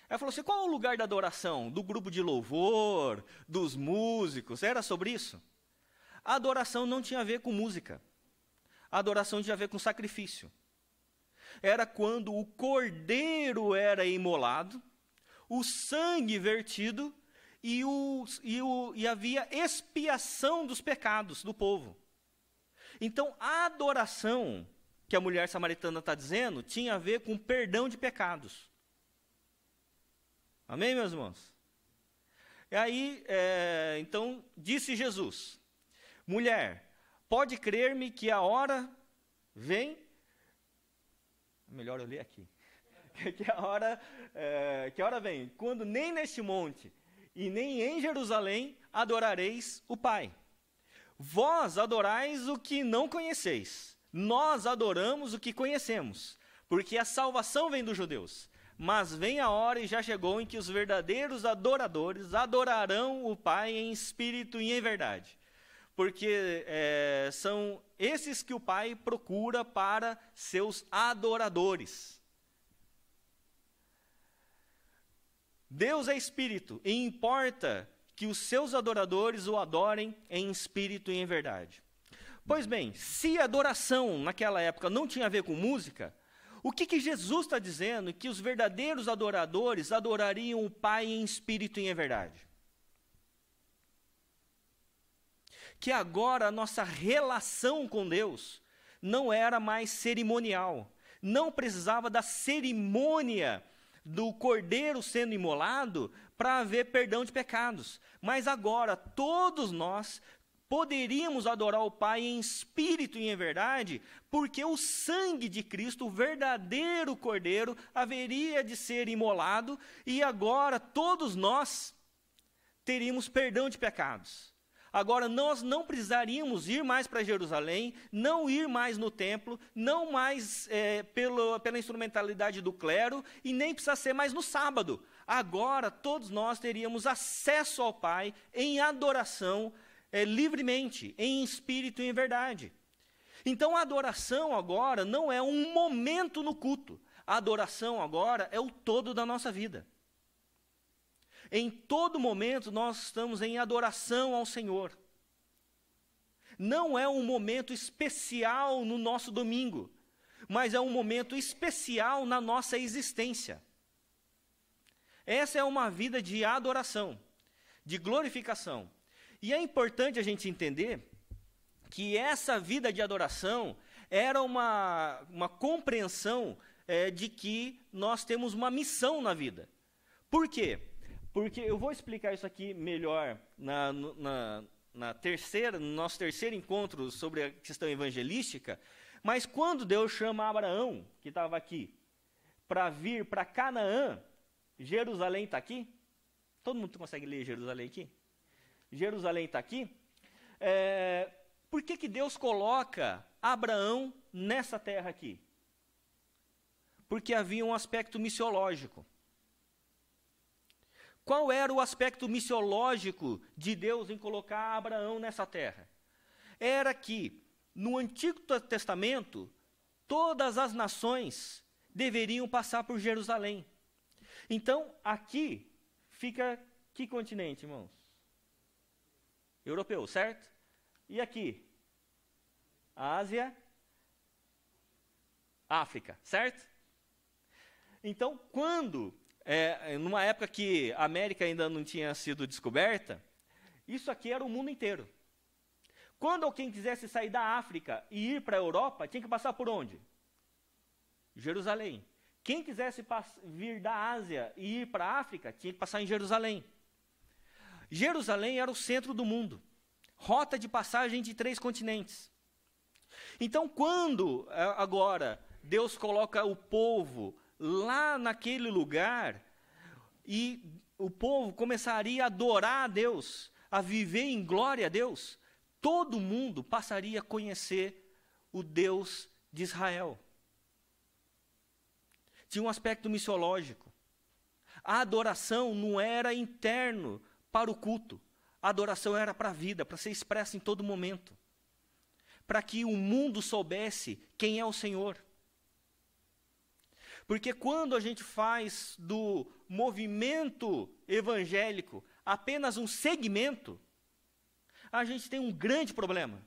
Ela falou assim, qual é o lugar da adoração? Do grupo de louvor, dos músicos, era sobre isso? A adoração não tinha a ver com música. A adoração tinha a ver com sacrifício. Era quando o cordeiro era imolado, o sangue vertido e havia expiação dos pecados do povo. Então, a adoração que a mulher samaritana está dizendo, tinha a ver com perdão de pecados. Amém, meus irmãos? E aí, então, disse Jesus, mulher, pode crer-me que a hora vem, melhor eu ler aqui, que a hora vem, quando nem neste monte e nem em Jerusalém adorareis o Pai. Vós adorais o que não conheceis. Nós adoramos o que conhecemos, porque a salvação vem dos judeus. Mas vem a hora e já chegou em que os verdadeiros adoradores adorarão o Pai em espírito e em verdade. Porque são esses que o Pai procura para seus adoradores. Deus é espírito e importa que os seus adoradores o adorem em espírito e em verdade. Pois bem, se a adoração naquela época não tinha a ver com música, o que Jesus está dizendo? Que os verdadeiros adoradores adorariam o Pai em espírito e em verdade. Que agora a nossa relação com Deus não era mais cerimonial, não precisava da cerimônia do cordeiro sendo imolado para haver perdão de pecados. Mas agora todos nós poderíamos adorar o Pai em espírito e em verdade, porque o sangue de Cristo, o verdadeiro Cordeiro, haveria de ser imolado, e agora todos nós teríamos perdão de pecados. Agora nós não precisaríamos ir mais para Jerusalém, não ir mais no templo, não mais pela instrumentalidade do clero, e nem precisar ser mais no sábado. Agora todos nós teríamos acesso ao Pai em adoração livremente, em espírito e em verdade. Então a adoração agora não é um momento no culto. A adoração agora é o todo da nossa vida. Em todo momento nós estamos em adoração ao Senhor. Não é um momento especial no nosso domingo, mas é um momento especial na nossa existência. Essa é uma vida de adoração, de glorificação. E é importante a gente entender que essa vida de adoração era uma compreensão de que nós temos uma missão na vida. Por quê? Porque eu vou explicar isso aqui melhor no nosso terceiro encontro sobre a questão evangelística, mas quando Deus chama Abraão, que estava aqui, para vir para Canaã, Jerusalém está aqui? Todo mundo consegue ler Jerusalém aqui? Jerusalém está aqui? Por que Deus coloca Abraão nessa terra aqui? Porque havia um aspecto missiológico. Qual era o aspecto missiológico de Deus em colocar Abraão nessa terra? Era que, no Antigo Testamento, todas as nações deveriam passar por Jerusalém. Então, aqui fica que continente, irmãos? Europeu, certo? E aqui? Ásia, África, certo? Então, numa época que a América ainda não tinha sido descoberta, isso aqui era o mundo inteiro. Quando alguém quisesse sair da África e ir para a Europa, tinha que passar por onde? Jerusalém. Quem quisesse vir da Ásia e ir para a África, tinha que passar em Jerusalém. Jerusalém era o centro do mundo, rota de passagem de 3 continentes. Então, quando agora Deus coloca o povo lá naquele lugar, e o povo começaria a adorar a Deus, a viver em glória a Deus, todo mundo passaria a conhecer o Deus de Israel. Tinha um aspecto missiológico. A adoração não era interno para o culto. A adoração era para a vida, para ser expressa em todo momento. Para que o mundo soubesse quem é o Senhor. Porque quando a gente faz do movimento evangélico apenas um segmento, a gente tem um grande problema.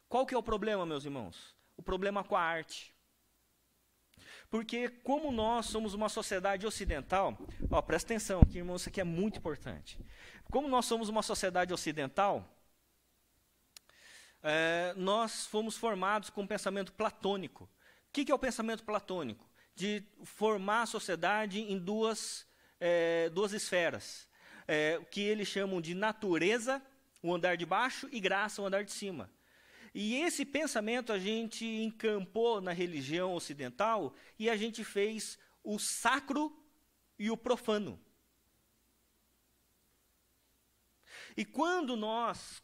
Qual que é o problema, meus irmãos? O problema com a arte. Porque como nós somos uma sociedade ocidental, presta atenção aqui, irmão, isso aqui é muito importante. Como nós somos uma sociedade ocidental, nós fomos formados com o pensamento platônico. O que é o pensamento platônico? De formar a sociedade em duas esferas. O que eles chamam de natureza, o andar de baixo, e graça, o andar de cima. E esse pensamento a gente encampou na religião ocidental e a gente fez o sacro e o profano. E quando nós,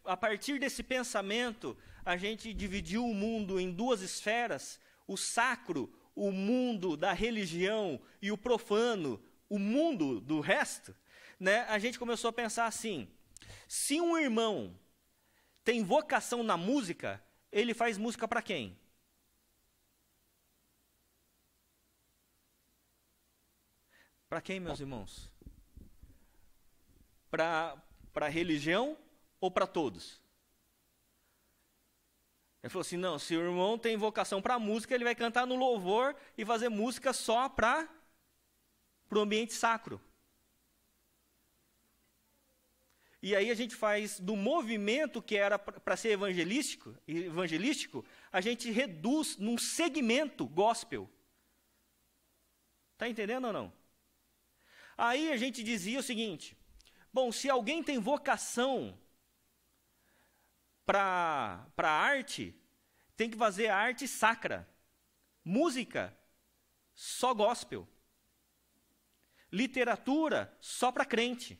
a partir desse pensamento, a gente dividiu o mundo em 2 esferas, o sacro, o mundo da religião, e o profano, o mundo do resto, né, a gente começou a pensar assim: se um irmão tem vocação na música, ele faz música para quem? Para quem, meus irmãos? Para a religião ou para todos? Ele falou assim, não, se o irmão tem vocação para música, ele vai cantar no louvor e fazer música só para o ambiente sacro. E aí a gente faz do movimento que era para ser evangelístico, a gente reduz num segmento gospel. Está entendendo ou não? Aí a gente dizia o seguinte: bom, se alguém tem vocação para arte, tem que fazer arte sacra. Música, só gospel. Literatura, só para crente.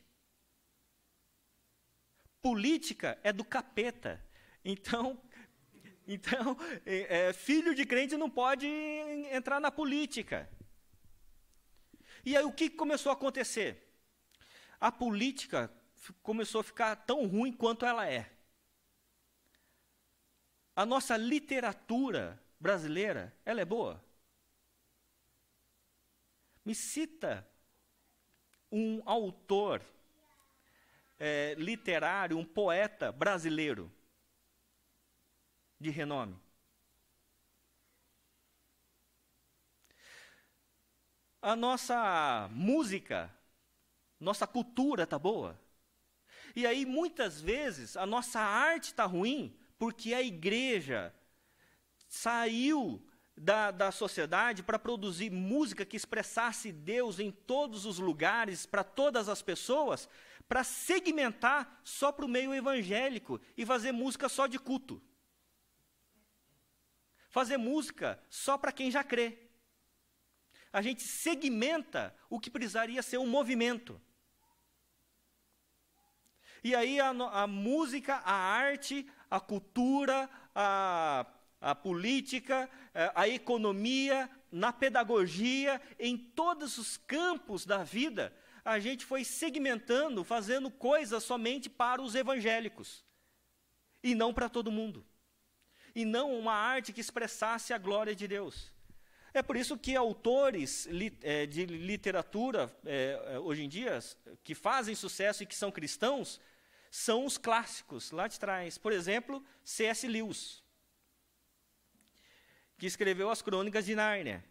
Política é do capeta. Então filho de crente não pode entrar na política. E aí o que começou a acontecer? A política começou a ficar tão ruim quanto ela é. A nossa literatura brasileira, ela é boa? Me cita um autor literário, um poeta brasileiro de renome. A nossa música, nossa cultura está boa. E aí, muitas vezes, a nossa arte está ruim porque a igreja saiu da sociedade para produzir música que expressasse Deus em todos os lugares, para todas as pessoas, para segmentar só para o meio evangélico e fazer música só de culto. Fazer música só para quem já crê. A gente segmenta o que precisaria ser um movimento. E aí a música, a arte, a cultura, a política, a economia, na pedagogia, em todos os campos da vida, a gente foi segmentando, fazendo coisas somente para os evangélicos. E não para todo mundo. E não uma arte que expressasse a glória de Deus. É por isso que autores de literatura, hoje em dia, que fazem sucesso e que são cristãos, são os clássicos lá de trás. Por exemplo, C.S. Lewis, que escreveu as Crônicas de Nárnia.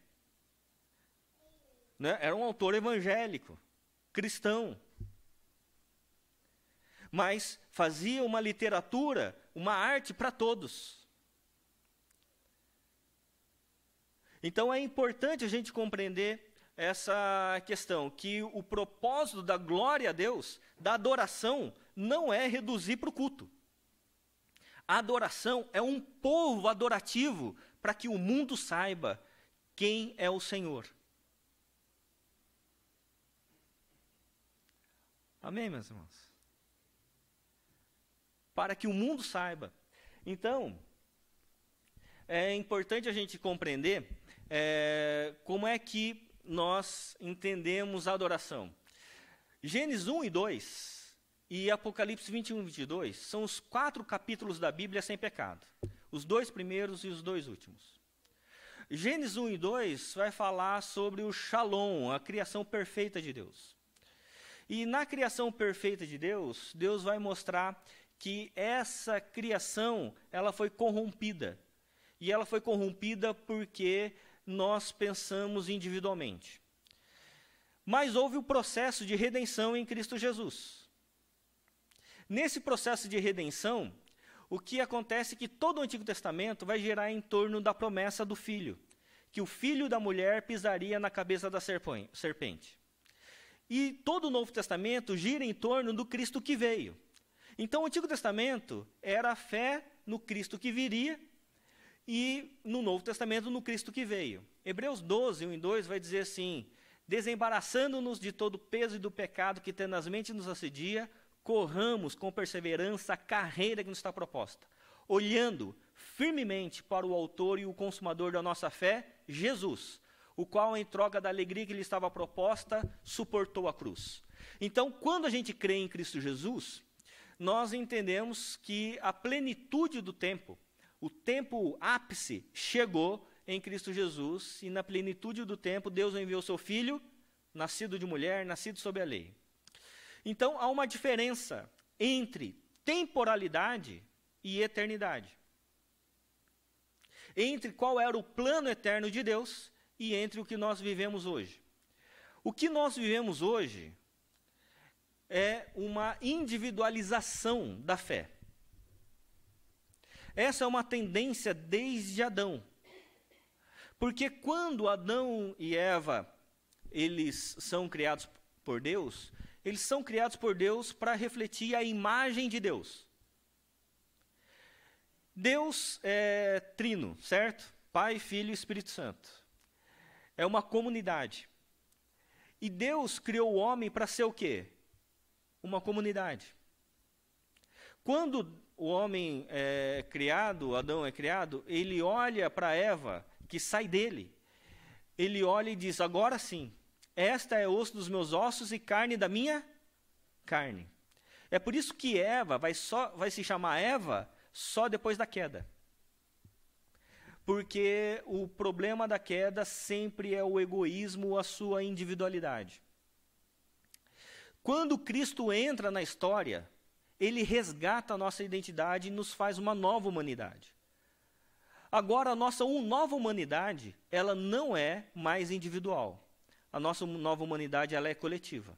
Né? Era um autor evangélico, cristão. Mas fazia uma literatura, uma arte para todos. Então é importante a gente compreender essa questão, que o propósito da glória a Deus, da adoração, não é reduzir para o culto. A adoração é um povo adorativo para que o mundo saiba quem é o Senhor. Amém, meus irmãos? Para que o mundo saiba. Então, é importante a gente compreender como é que nós entendemos a adoração. Gênesis 1 e 2 e Apocalipse 21 e 22 são os 4 capítulos da Bíblia sem pecado. Os 2 primeiros e os 2 últimos. Gênesis 1 e 2 vai falar sobre o Shalom, a criação perfeita de Deus. E na criação perfeita de Deus, Deus vai mostrar que essa criação, ela foi corrompida. E ela foi corrompida porque nós pensamos individualmente. Mas houve o processo de redenção em Cristo Jesus. Nesse processo de redenção, o que acontece é que todo o Antigo Testamento vai girar em torno da promessa do Filho, que o filho da mulher pisaria na cabeça da serpente. E todo o Novo Testamento gira em torno do Cristo que veio. Então o Antigo Testamento era a fé no Cristo que viria, e no Novo Testamento, no Cristo que veio. Hebreus 12, 1 e 2 vai dizer assim: desembaraçando-nos de todo o peso e do pecado que tenazmente nos assedia, corramos com perseverança a carreira que nos está proposta, olhando firmemente para o autor e o consumador da nossa fé, Jesus, o qual, em troca da alegria que lhe estava proposta, suportou a cruz. Então, quando a gente crê em Cristo Jesus, nós entendemos que a plenitude do tempo, o tempo ápice chegou em Cristo Jesus, e na plenitude do tempo Deus enviou seu Filho, nascido de mulher, nascido sob a lei. Então há uma diferença entre temporalidade e eternidade. Entre qual era o plano eterno de Deus e entre o que nós vivemos hoje. O que nós vivemos hoje é uma individualização da fé. Essa é uma tendência desde Adão. Porque quando Adão e Eva, eles são criados por Deus, eles são criados por Deus para refletir a imagem de Deus. Deus é trino, certo? Pai, Filho e Espírito Santo. É uma comunidade. E Deus criou o homem para ser o quê? Uma comunidade. Quando o homem é criado, Adão é criado, ele olha para Eva, que sai dele. Ele olha e diz: agora sim, esta é osso dos meus ossos e carne da minha carne. É por isso que Eva vai se chamar Eva só depois da queda. Porque o problema da queda sempre é o egoísmo, a sua individualidade. Quando Cristo entra na história, ele resgata a nossa identidade e nos faz uma nova humanidade. Agora, a nossa nova humanidade, ela não é mais individual. A nossa nova humanidade, ela é coletiva.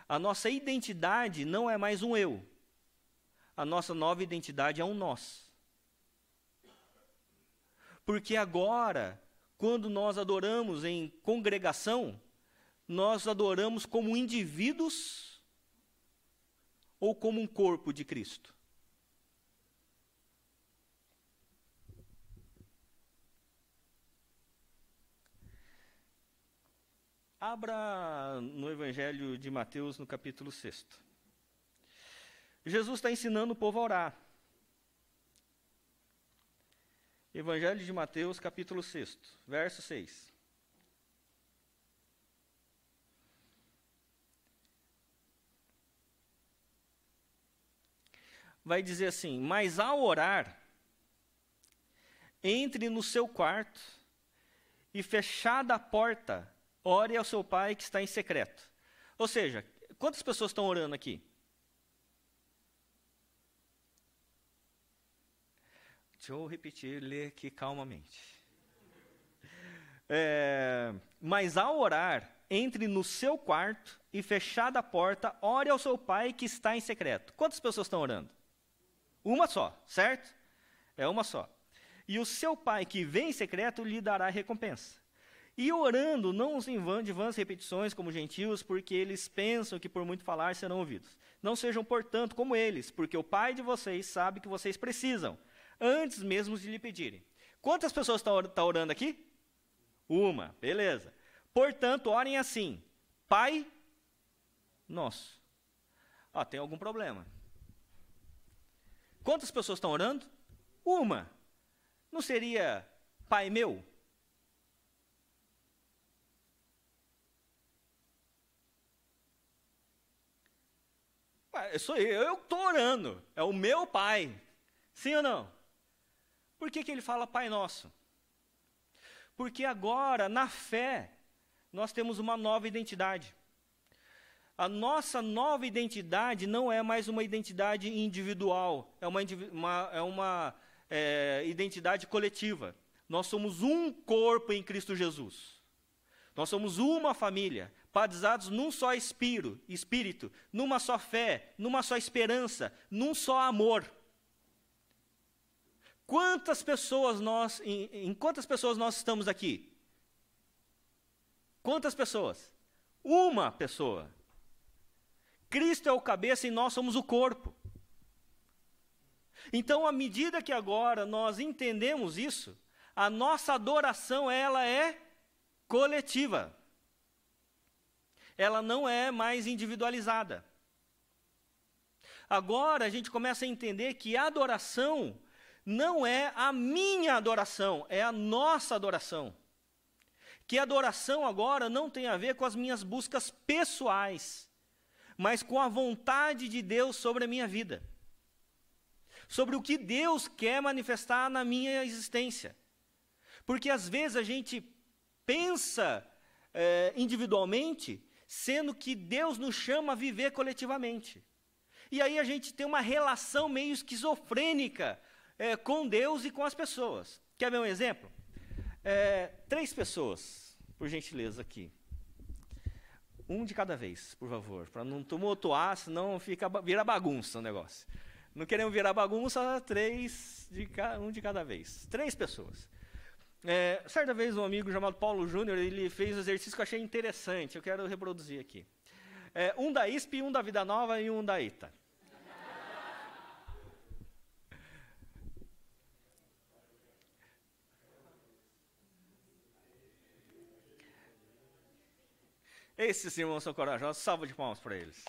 A nossa identidade não é mais um eu. A nossa nova identidade é um nós. Porque agora, quando nós adoramos em congregação, nós adoramos como indivíduos ou como um corpo de Cristo? Abra no Evangelho de Mateus, no capítulo 6. Jesus está ensinando o povo a orar. Evangelho de Mateus, capítulo 6, verso 6. Vai dizer assim: mas ao orar, entre no seu quarto e fechada a porta, ore ao seu pai que está em secreto. Ou seja, quantas pessoas estão orando aqui? Deixa eu repetir, ler aqui calmamente. Mas ao orar, entre no seu quarto e fechada a porta, ore ao seu pai que está em secreto. Quantas pessoas estão orando? Uma só, certo? É uma só. E o seu pai que vem em secreto lhe dará recompensa. E orando, não os de vãs repetições como gentios, porque eles pensam que por muito falar serão ouvidos. Não sejam, portanto, como eles, porque o Pai de vocês sabe que vocês precisam, antes mesmo de lhe pedirem. Quantas pessoas estão orando aqui? Uma, beleza. Portanto, orem assim: Pai Nosso. Tem algum problema. Quantas pessoas estão orando? Uma. Não seria Pai Meu? Sou eu que estou orando, é o meu Pai, sim ou não? Por que ele fala Pai Nosso? Porque agora, na fé, nós temos uma nova identidade. A nossa nova identidade não é mais uma identidade individual, é uma identidade coletiva. Nós somos um corpo em Cristo Jesus. Nós somos uma família, batizados num só espírito, numa só fé, numa só esperança, num só amor. Em quantas pessoas nós estamos aqui? Quantas pessoas? Uma pessoa. Cristo é o cabeça e nós somos o corpo. Então, à medida que agora nós entendemos isso, a nossa adoração, ela é coletiva. Ela não é mais individualizada. Agora a gente começa a entender que a adoração não é a minha adoração, é a nossa adoração. Que a adoração agora não tem a ver com as minhas buscas pessoais, mas com a vontade de Deus sobre a minha vida. Sobre o que Deus quer manifestar na minha existência. Porque às vezes a gente pensa individualmente, sendo que Deus nos chama a viver coletivamente. E aí a gente tem uma relação meio esquizofrênica com Deus e com as pessoas. Quer ver um exemplo? 3 pessoas, por gentileza, aqui. Um de cada vez, por favor, para não tumultuar, senão vira bagunça o negócio. Não queremos virar bagunça, um de cada vez. 3 pessoas. Certa vez um amigo chamado Paulo Júnior, ele fez um exercício que eu achei interessante, eu quero reproduzir aqui. Um da ISP, um da Vida Nova e um da ITA. Esses irmãos são corajosos, salva de palmas para eles.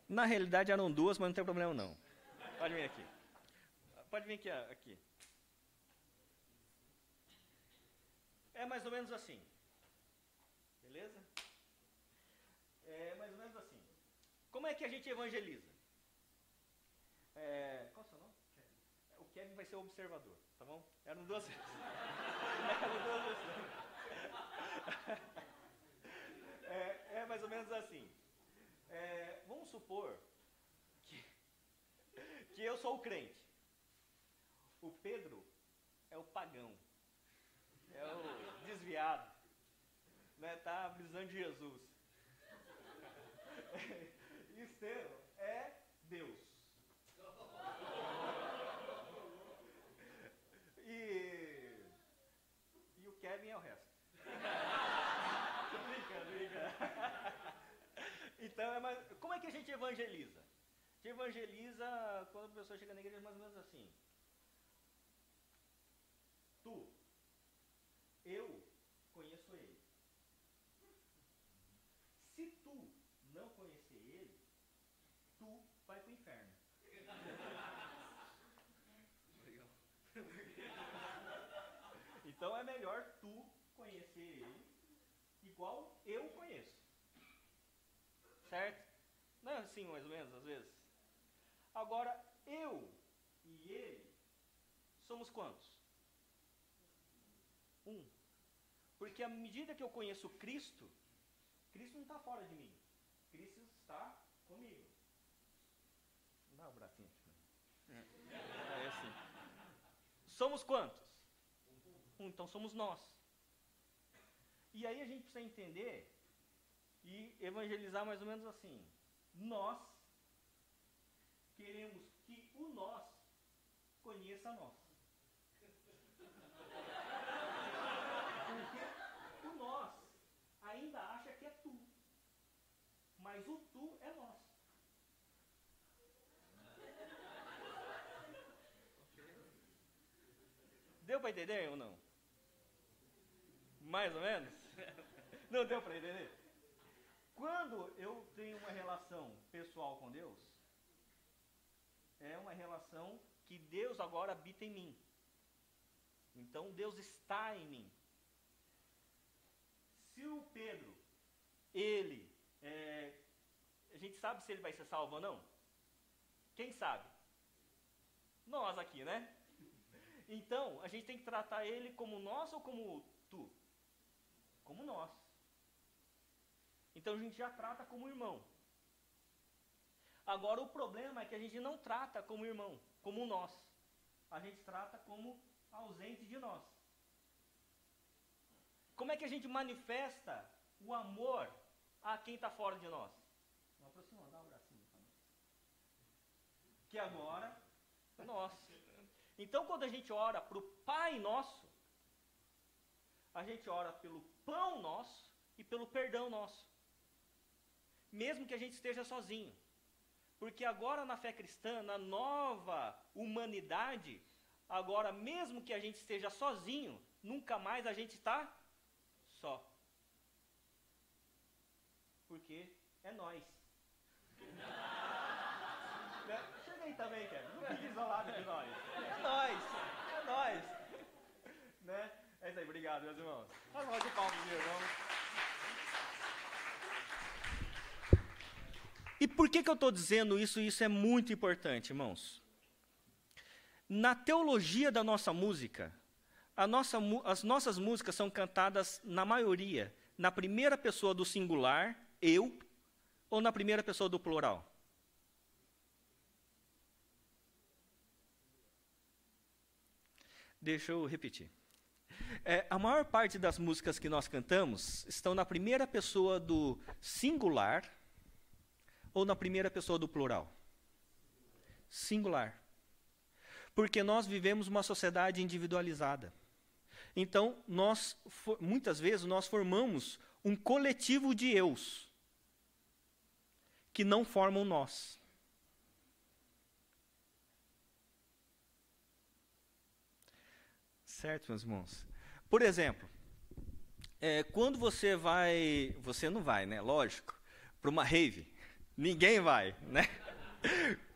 Na realidade eram 2, mas não tem problema não. Pode vir aqui. Pode vir aqui. É mais ou menos assim. Beleza? É mais ou menos assim. Como é que a gente evangeliza? Qual é o seu nome? O Kevin vai ser o observador, tá bom? Eram 2 vezes. É mais ou menos assim. Vamos supor que eu sou o crente. O Pedro é o pagão. É o desviado. Né? Tá precisando de Jesus. E Estevão é Deus. Então, como é que a gente evangeliza? A gente evangeliza quando a pessoa chega na igreja mais ou menos assim. Eu conheço ele. Se tu não conhecer ele, tu vai para o inferno. Então é melhor tu conhecer ele igual eu conheço. Certo? Não é assim mais ou menos, às vezes? Agora, eu e ele somos quantos? Um. Porque à medida que eu conheço Cristo, Cristo não está fora de mim. Cristo está comigo. Dá o bracinho. É assim. Somos quantos? Um. Então somos nós. E aí a gente precisa entender e evangelizar mais ou menos assim. Nós queremos que o nós conheça a nós. Porque o nós ainda acha que é tu. Mas o tu é nós. Deu para entender ou não? Mais ou menos? Não deu para entender? Quando eu tenho uma relação pessoal com Deus, é uma relação que Deus agora habita em mim. Então Deus está em mim. Se o Pedro, a gente sabe se ele vai ser salvo ou não? Quem sabe? Nós aqui, né? Então, a gente tem que tratar ele como nós ou como tu? Como nós. Então a gente já trata como irmão. Agora o problema é que a gente não trata como irmão, como nós. A gente trata como ausente de nós. Como é que a gente manifesta o amor a quem está fora de nós? Não aproxima, dá um bracinho para nós. Que agora, nós. Então quando a gente ora para o Pai Nosso, a gente ora pelo pão nosso e pelo perdão nosso. Mesmo que a gente esteja sozinho. Porque agora na fé cristã, na nova humanidade, agora mesmo que a gente esteja sozinho, nunca mais a gente está só. Porque é nós. Chega aí também, Kevin. Não fique isolado de nós. É nós. É nós. Né? É isso aí. Obrigado, meus irmãos. Faz uma de palmas, meu irmão. E por que eu estou dizendo isso? Isso é muito importante, irmãos. Na teologia da nossa música, as nossas músicas são cantadas, na maioria, na primeira pessoa do singular, eu, ou na primeira pessoa do plural? Deixa eu repetir. A maior parte das músicas que nós cantamos estão na primeira pessoa do singular ou na primeira pessoa do plural? Singular. Porque nós vivemos uma sociedade individualizada. Então, muitas vezes, nós formamos um coletivo de eus que não formam nós. Certo, meus irmãos? Por exemplo, quando você não vai, né? Lógico, para uma rave. Ninguém vai, né?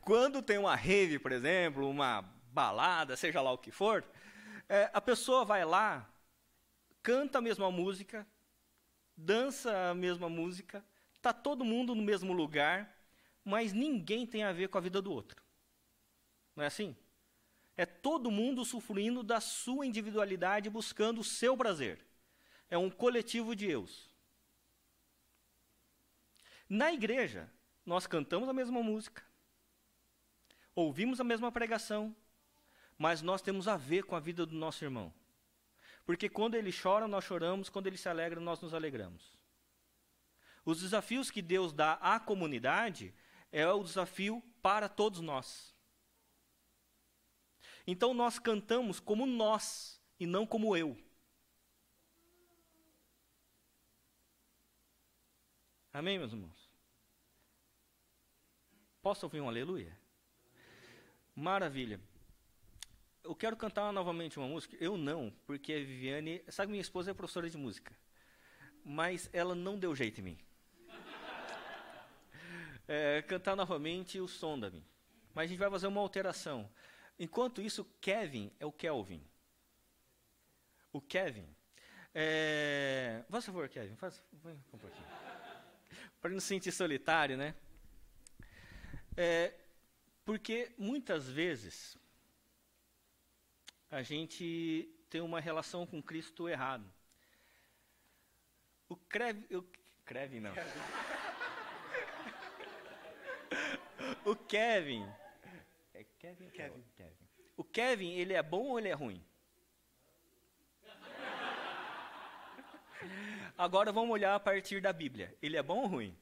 Quando tem uma rave, por exemplo, uma balada, seja lá o que for, a pessoa vai lá, canta a mesma música, dança a mesma música, está todo mundo no mesmo lugar, mas ninguém tem a ver com a vida do outro. Não é assim? É todo mundo usufruindo da sua individualidade, buscando o seu prazer. É um coletivo de eus. Na igreja, nós cantamos a mesma música, ouvimos a mesma pregação, mas nós temos a ver com a vida do nosso irmão. Porque quando ele chora, nós choramos, quando ele se alegra, nós nos alegramos. Os desafios que Deus dá à comunidade é o desafio para todos nós. Então nós cantamos como nós e não como eu. Amém, meus irmãos? Posso ouvir um aleluia? Maravilha. Eu quero cantar novamente uma música. Eu não, porque a Viviane... Sabe, minha esposa é professora de música. Mas ela não deu jeito em mim. Cantar novamente o Sonda-me. Mas a gente vai fazer uma alteração. Enquanto isso, Kevin é o Kelvin. O Kevin. Por favor, Kevin, vai um pouquinho. Para não se sentir solitário, né? Porque muitas vezes a gente tem uma relação com Cristo errado. O Kevin não. O Kevin. Kevin. O Kevin, ele é bom ou ele é ruim? Agora vamos olhar a partir da Bíblia. Ele é bom ou ruim?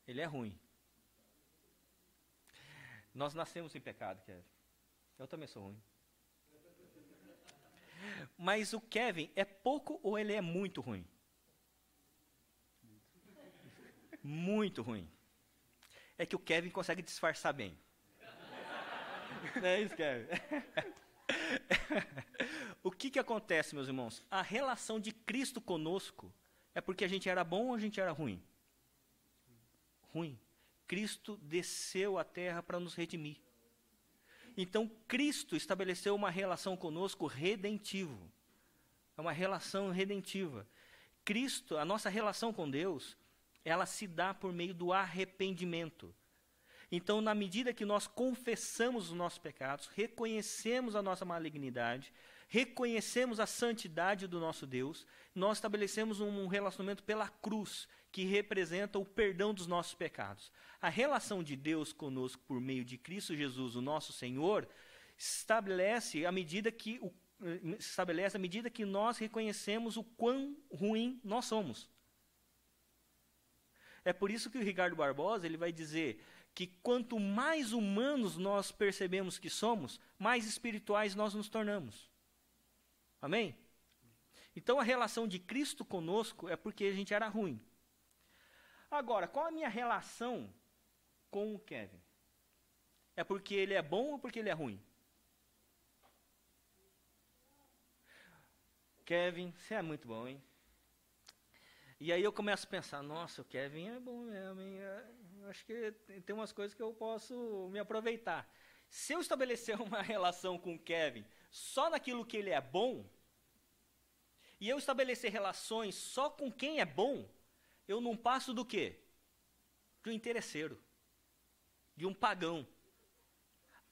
Ele é ruim. Nós nascemos em pecado, Kevin. Eu também sou ruim. Mas o Kevin é pouco ou ele é muito ruim? Muito ruim. É que o Kevin consegue disfarçar bem. Não é isso, Kevin? O que acontece, meus irmãos? A relação de Cristo conosco é porque a gente era bom ou a gente era ruim? Ruim. Cristo desceu à terra para nos redimir. Então, Cristo estabeleceu uma relação conosco redentivo. É uma relação redentiva. Cristo, a nossa relação com Deus, ela se dá por meio do arrependimento. Então, na medida que nós confessamos os nossos pecados, reconhecemos a nossa malignidade, reconhecemos a santidade do nosso Deus, nós estabelecemos um relacionamento pela cruz, que representa o perdão dos nossos pecados. A relação de Deus conosco por meio de Cristo Jesus, o nosso Senhor, estabelece à medida que nós reconhecemos o quão ruim nós somos. É por isso que o Ricardo Barbosa ele vai dizer que quanto mais humanos nós percebemos que somos, mais espirituais nós nos tornamos. Amém? Então a relação de Cristo conosco é porque a gente era ruim. Agora, qual a minha relação com o Kevin? É porque ele é bom ou porque ele é ruim? Kevin, você é muito bom, hein? E aí eu começo a pensar, nossa, o Kevin é bom mesmo, hein? Eu acho que tem umas coisas que eu posso me aproveitar. Se eu estabelecer uma relação com o Kevin só naquilo que ele é bom, e eu estabelecer relações só com quem é bom, eu não passo do quê? De um interesseiro, de um pagão.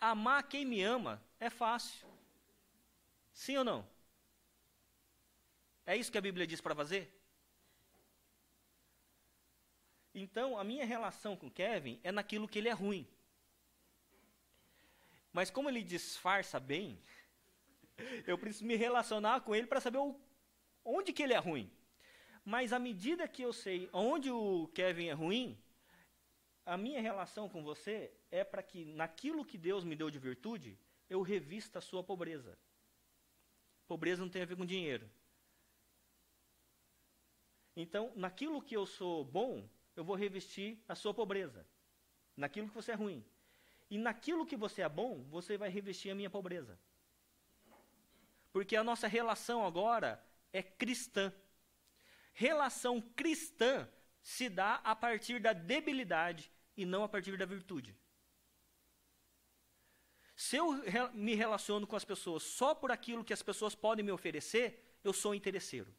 Amar quem me ama é fácil. Sim ou não? É isso que a Bíblia diz para fazer? Então, a minha relação com Kevin é naquilo que ele é ruim. Mas como ele disfarça bem, eu preciso me relacionar com ele para saber onde que ele é ruim. Mas à medida que eu sei onde o Kevin é ruim, a minha relação com você é para que naquilo que Deus me deu de virtude, eu revista a sua pobreza. Pobreza não tem a ver com dinheiro. Então, naquilo que eu sou bom, eu vou revestir a sua pobreza. Naquilo que você é ruim. E naquilo que você é bom, você vai revestir a minha pobreza. Porque a nossa relação agora é cristã. Relação cristã se dá a partir da debilidade e não a partir da virtude. Se eu me relaciono com as pessoas só por aquilo que as pessoas podem me oferecer, eu sou interesseiro.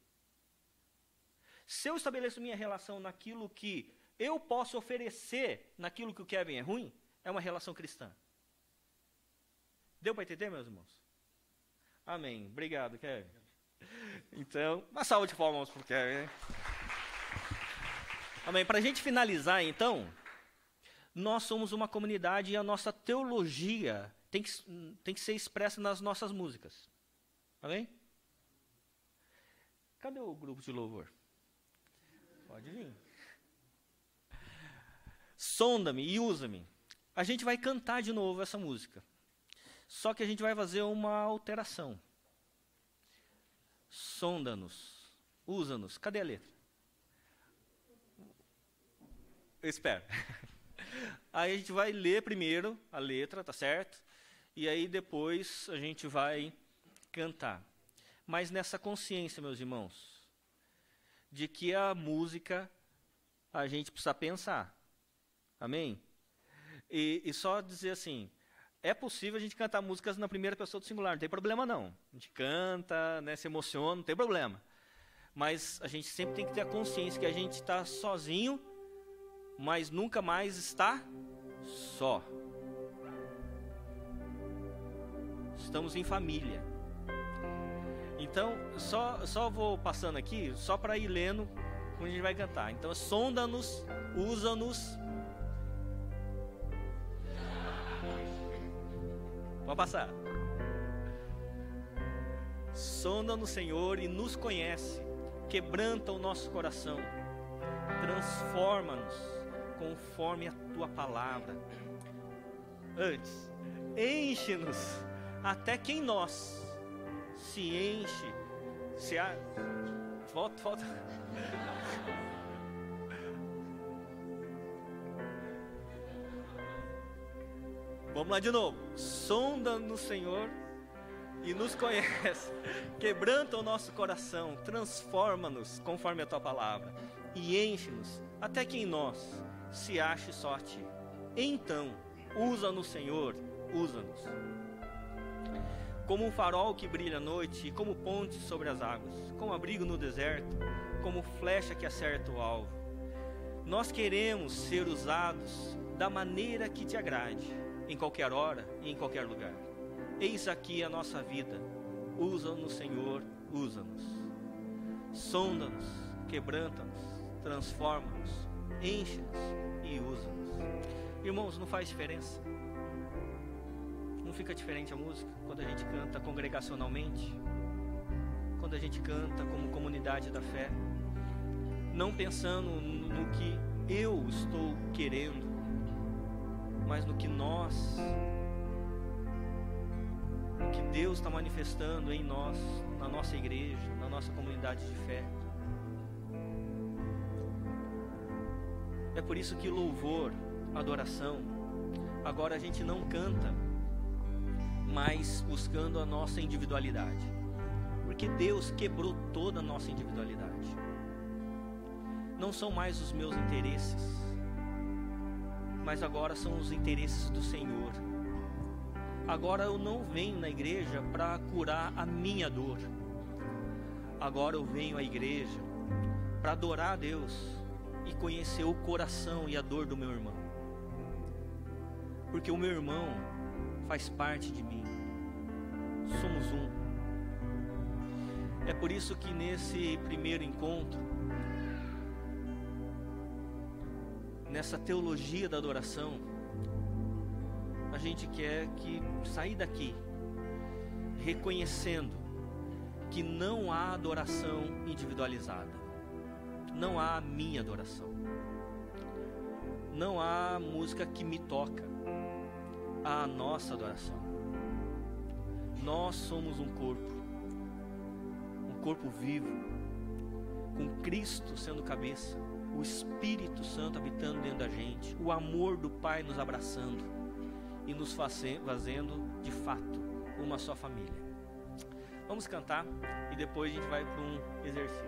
Se eu estabeleço minha relação naquilo que eu posso oferecer, naquilo que o Kevin é ruim, é uma relação cristã. Deu para entender, meus irmãos? Amém. Obrigado, Kevin. Então, uma salva de palmas para o Kevin. Amém. Para a gente finalizar, então, nós somos uma comunidade e a nossa teologia tem que ser expressa nas nossas músicas. Amém? Cadê o grupo de louvor? Pode vir. Sonda-me e usa-me. A gente vai cantar de novo essa música. Só que a gente vai fazer uma alteração. Sonda-nos, usa-nos. Cadê a letra? Eu espero. Aí a gente vai ler primeiro a letra, tá certo? E aí depois a gente vai cantar. Mas nessa consciência, meus irmãos, de que a música a gente precisa pensar. Amém? E só dizer assim, é possível a gente cantar músicas na primeira pessoa do singular, não tem problema não. A gente canta, né, se emociona, não tem problema. Mas a gente sempre tem que ter a consciência que a gente está sozinho, mas nunca mais está só. Estamos em família. Então, só vou passando aqui, só para ir lendo quando a gente vai cantar. Então, sonda-nos, usa-nos. Pode passar. Sonda-nos, Senhor, e nos conhece. Quebranta o nosso coração. Transforma-nos conforme a Tua palavra. Antes, enche-nos até que em nós se enche. Volta. Vamos lá de novo. Sonda-nos, Senhor, e nos conhece. Quebranta o nosso coração. Transforma-nos conforme a Tua palavra. E enche-nos até que em nós se ache só a Ti. Então, usa-nos, Senhor, usa-nos. Como um farol que brilha à noite, e como ponte sobre as águas, como abrigo no deserto, como flecha que acerta o alvo. Nós queremos ser usados da maneira que Te agrade, em qualquer hora e em qualquer lugar. Eis aqui a nossa vida. Usa-nos, Senhor, usa-nos. Sonda-nos, quebranta-nos, transforma-nos, enche-nos e usa-nos. Irmãos, não faz diferença? Não fica diferente a música quando a gente canta congregacionalmente? Quando a gente canta como comunidade da fé? Não pensando no que eu estou querendo, mas no que Deus está manifestando em nós, na nossa igreja, na nossa comunidade de fé. É por isso que louvor, adoração, agora a gente não canta mais buscando a nossa individualidade, porque Deus quebrou toda a nossa individualidade. Não são mais os meus interesses, mas agora são os interesses do Senhor. Agora eu não venho na igreja para curar a minha dor. Agora eu venho à igreja para adorar a Deus e conhecer o coração e a dor do meu irmão. Porque o meu irmão faz parte de mim. Somos um. É por isso que nesse primeiro encontro, nessa teologia da adoração, a gente quer sair daqui reconhecendo que não há adoração individualizada. Não há a minha adoração. Não há música que me toca. Há a nossa adoração. Nós somos um corpo vivo, com Cristo sendo cabeça, o Espírito Santo habitando dentro da gente, o amor do Pai nos abraçando e nos fazendo de fato uma só família. Vamos cantar e depois a gente vai para um exercício.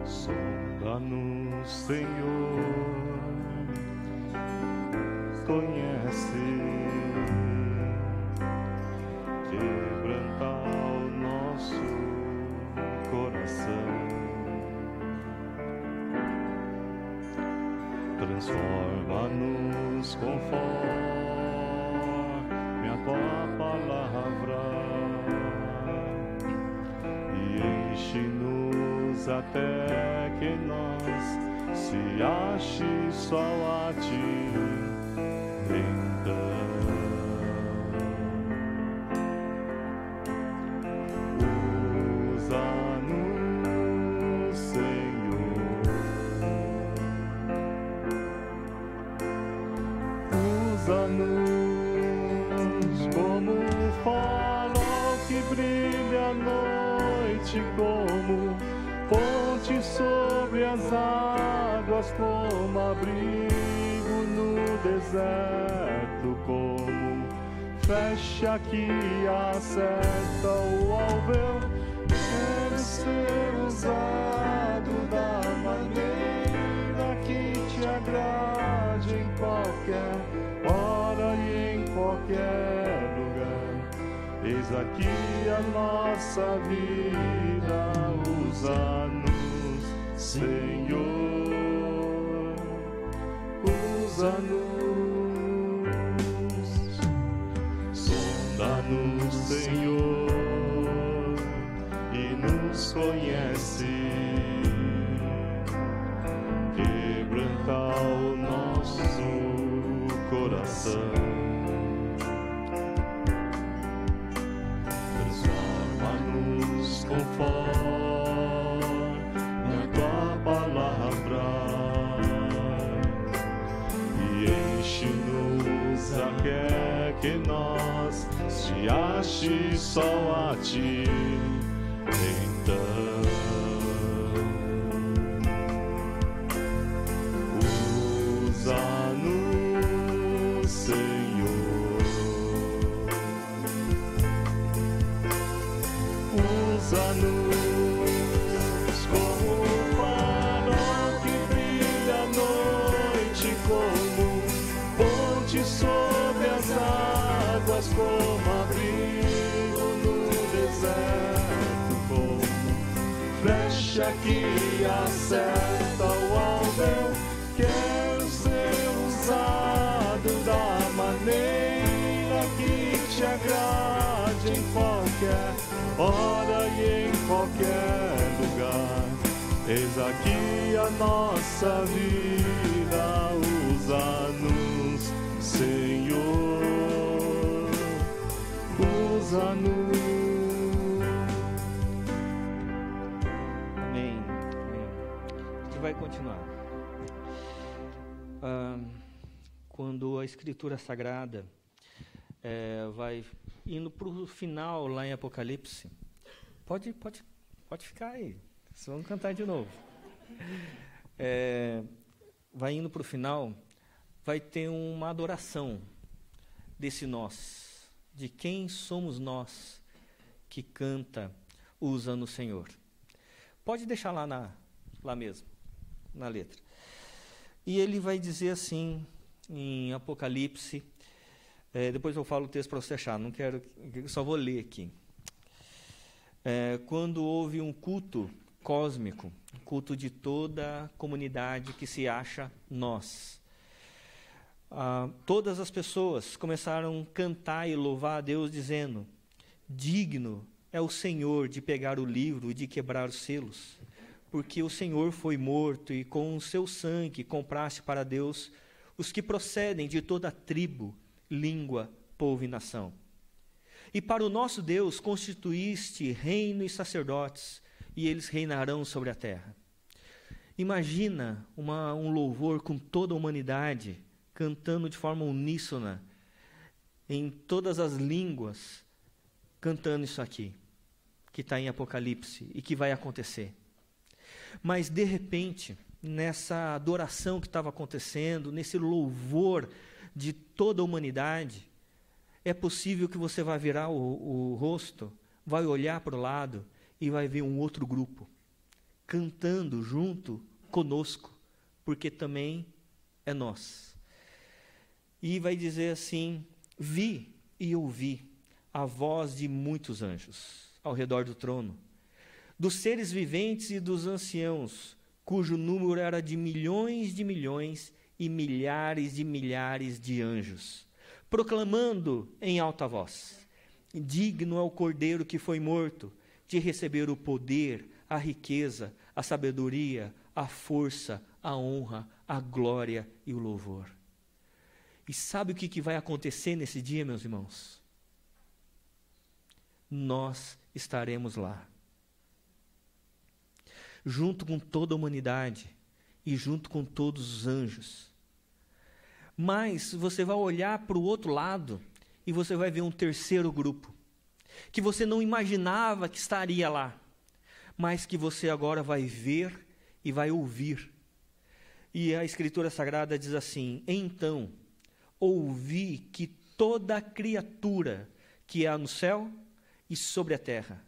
Sonda-nos, Senhor, conhece, quebranta o nosso coração, transforma-nos conforme a Tua palavra e enche-nos até que nós se ache só a Ti. Então, noite como ponte sobre as águas, como abrigo no deserto, como flecha que acerta o alvo. Quero ser usado da maneira que te agrade, em qualquer hora e em qualquer lugar. Eis aqui a nossa vida, usa-nos, Senhor, usa-nos, sonda-nos, Senhor, e nos conhece, quebranta o nosso coração. Transforma-nos conforme a tua palavra e enche-nos até que nós se ache só a ti. Então, usa-nos, Senhor, usa-nos como o farol que brilha à noite, como ponte sobre as águas, como abrigo no deserto, como flecha que acerta o alvo. Quero ser usado da maneira que te agrade, em qualquer hora e em qualquer lugar. Eis aqui a nossa vida, usa-nos, Senhor, usa-nos. Amém. A gente vai continuar. Quando a Escritura Sagrada vai indo para o final lá em Apocalipse, pode ficar aí, vocês vão cantar de novo. Vai indo para o final, vai ter uma adoração desse nós, de quem somos nós que canta, usa no Senhor. Pode deixar lá mesmo, na letra. E ele vai dizer assim, em Apocalipse, depois eu falo o texto para você achar, não quero, só vou ler aqui. Quando houve um culto cósmico, culto de toda a comunidade que se acha nós, todas as pessoas começaram a cantar e louvar a Deus, dizendo: digno é o Senhor de pegar o livro e de quebrar os selos, porque o Senhor foi morto e com o seu sangue compraste para Deus os que procedem de toda tribo, língua, povo e nação. E para o nosso Deus constituíste reino e sacerdotes, e eles reinarão sobre a terra. Imagina um louvor com toda a humanidade, cantando de forma uníssona, em todas as línguas, cantando isso aqui, que está em Apocalipse, e que vai acontecer. Mas, de repente, nessa adoração que estava acontecendo, nesse louvor de toda a humanidade, é possível que você vai virar o rosto, vai olhar para o lado e vai ver um outro grupo, cantando junto conosco, porque também é nós. E vai dizer assim: vi e ouvi a voz de muitos anjos ao redor do trono, dos seres viventes e dos anciãos, cujo número era de milhões e milhares de anjos, proclamando em alta voz: digno é o Cordeiro que foi morto de receber o poder, a riqueza, a sabedoria, a força, a honra, a glória e o louvor. E sabe o que vai acontecer nesse dia, meus irmãos? Nós estaremos lá, junto com toda a humanidade e junto com todos os anjos. Mas você vai olhar para o outro lado e você vai ver um terceiro grupo, que você não imaginava que estaria lá, mas que você agora vai ver e vai ouvir. E a Escritura Sagrada diz assim: então ouvi que toda criatura que há no céu e sobre a terra,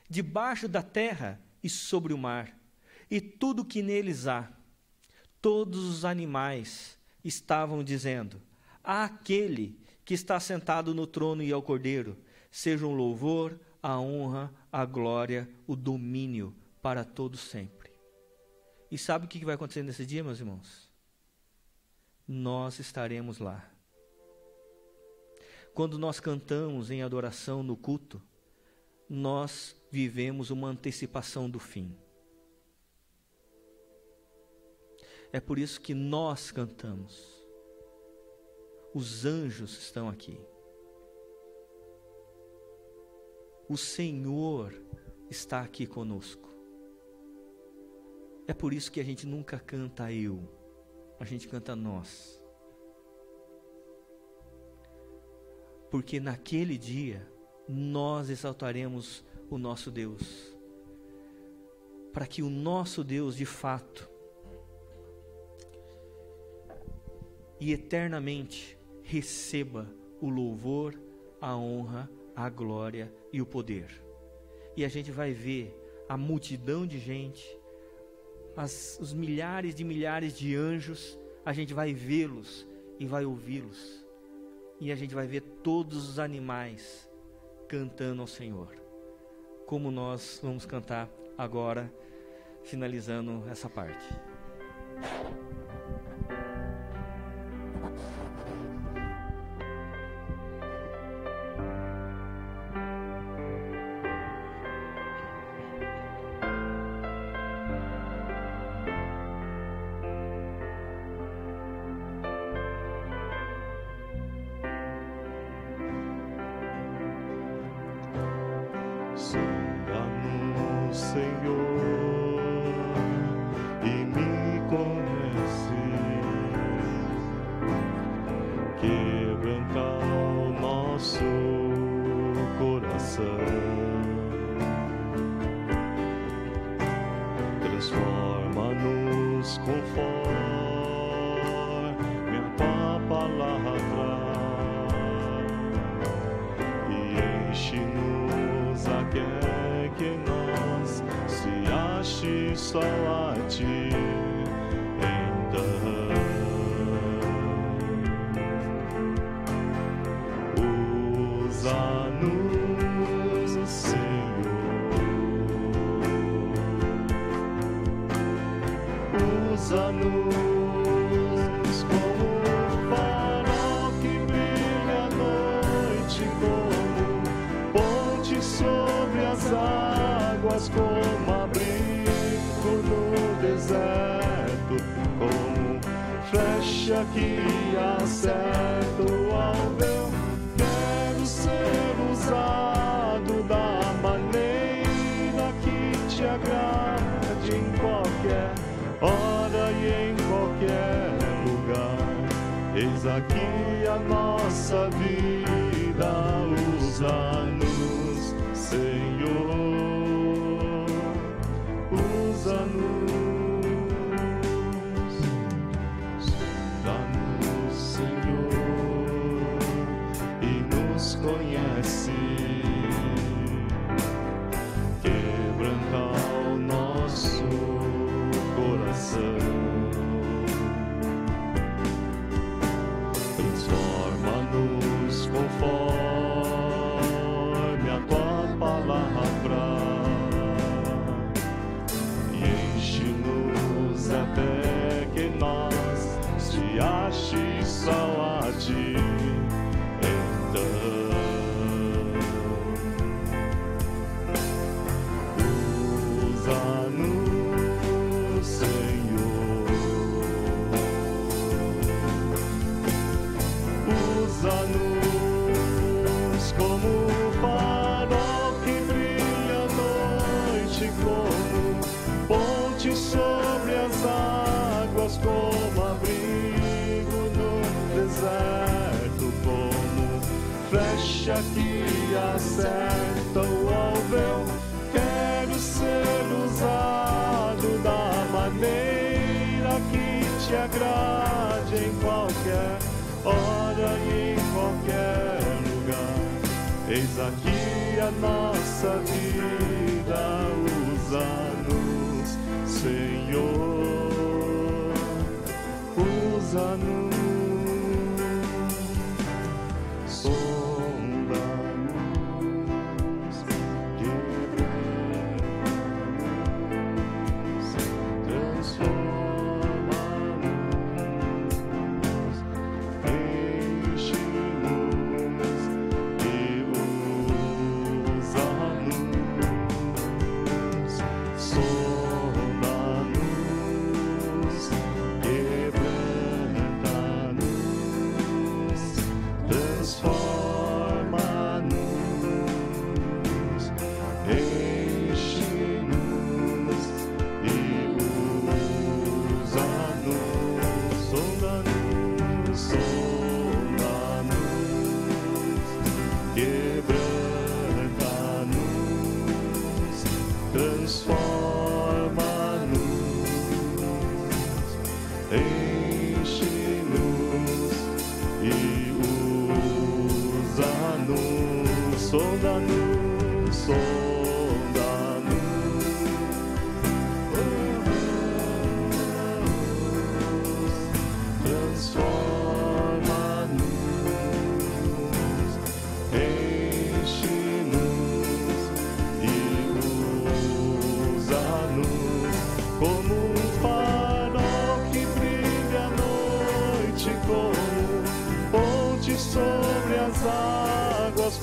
debaixo da terra e sobre o mar, e tudo que neles há, todos os animais estavam dizendo: àquele que está sentado no trono e ao Cordeiro, seja o louvor, a honra, a glória, o domínio para todos sempre. E sabe o que vai acontecer nesse dia, meus irmãos? Nós estaremos lá. Quando nós cantamos em adoração no culto, nós vivemos uma antecipação do fim. É por isso que nós cantamos. Os anjos estão aqui. O Senhor está aqui conosco. É por isso que a gente nunca canta eu, a gente canta nós. Porque naquele dia, nós exaltaremos o nosso Deus. Para que o nosso Deus, de fato, e eternamente, receba o louvor, a honra, a glória e o poder. E a gente vai ver a multidão de gente, os milhares de anjos, a gente vai vê-los e vai ouvi-los. E a gente vai ver todos os animais cantando ao Senhor. Como nós vamos cantar agora, finalizando essa parte. Sonda-no, Senhor, e me conhece. Quebranta o nosso coração. Transforma-nos conforme a tua palavra e enche-nos até que nós se ache só a ti. Então usa-nos, Senhor, usa-nos como farol que brilha à noite, como ponte sobre as águas, como abrigo no deserto, como flecha que acerta o alvo. Quero ser usado da maneira que te agrade, em qualquer hora e em qualquer lugar. Eis aqui a nossa vida, usa-nos, Senhor, usa-nos. Sonda-nos, Senhor, e nos conhece. Quebranta o nosso coração. Transforma-nos conforme a tua palavra e enche-nos até que nós se ache só a ti. Usa-nos, Senhor, usa-nos como farol que brilha à noite, como ponte sobre as águas, como abrigo no deserto, como flecha que acerta o alvo. Quero ser usado da maneira que te agrade em qualquer hora e em qualquer lugar. Eis aqui a nossa vida, usa-nos, Senhor, usa-nos.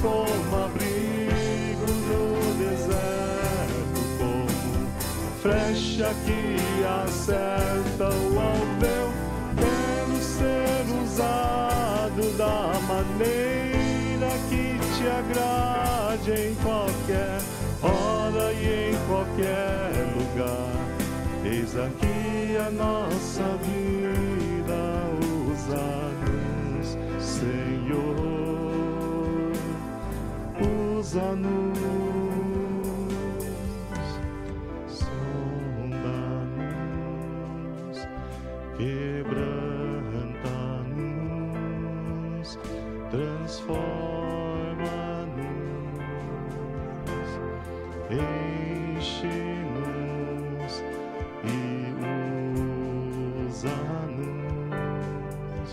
Como abrigo no deserto, como flecha que acerta o alveu. Quero ser usado da maneira que te agrade em qualquer hora e em qualquer lugar. Eis aqui a nossa vida, usa-nos, Senhor. Usa-nos, sonda-nos, quebranta-nos, transforma-nos, enche-nos e usa-nos,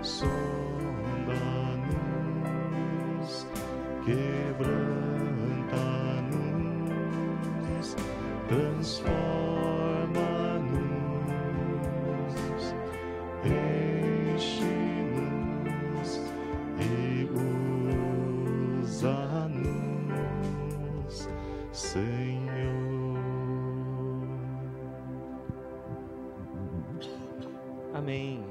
sonda-nos, quebranta-nos, transforma-nos, enche-nos e usa-nos, Senhor. Amém.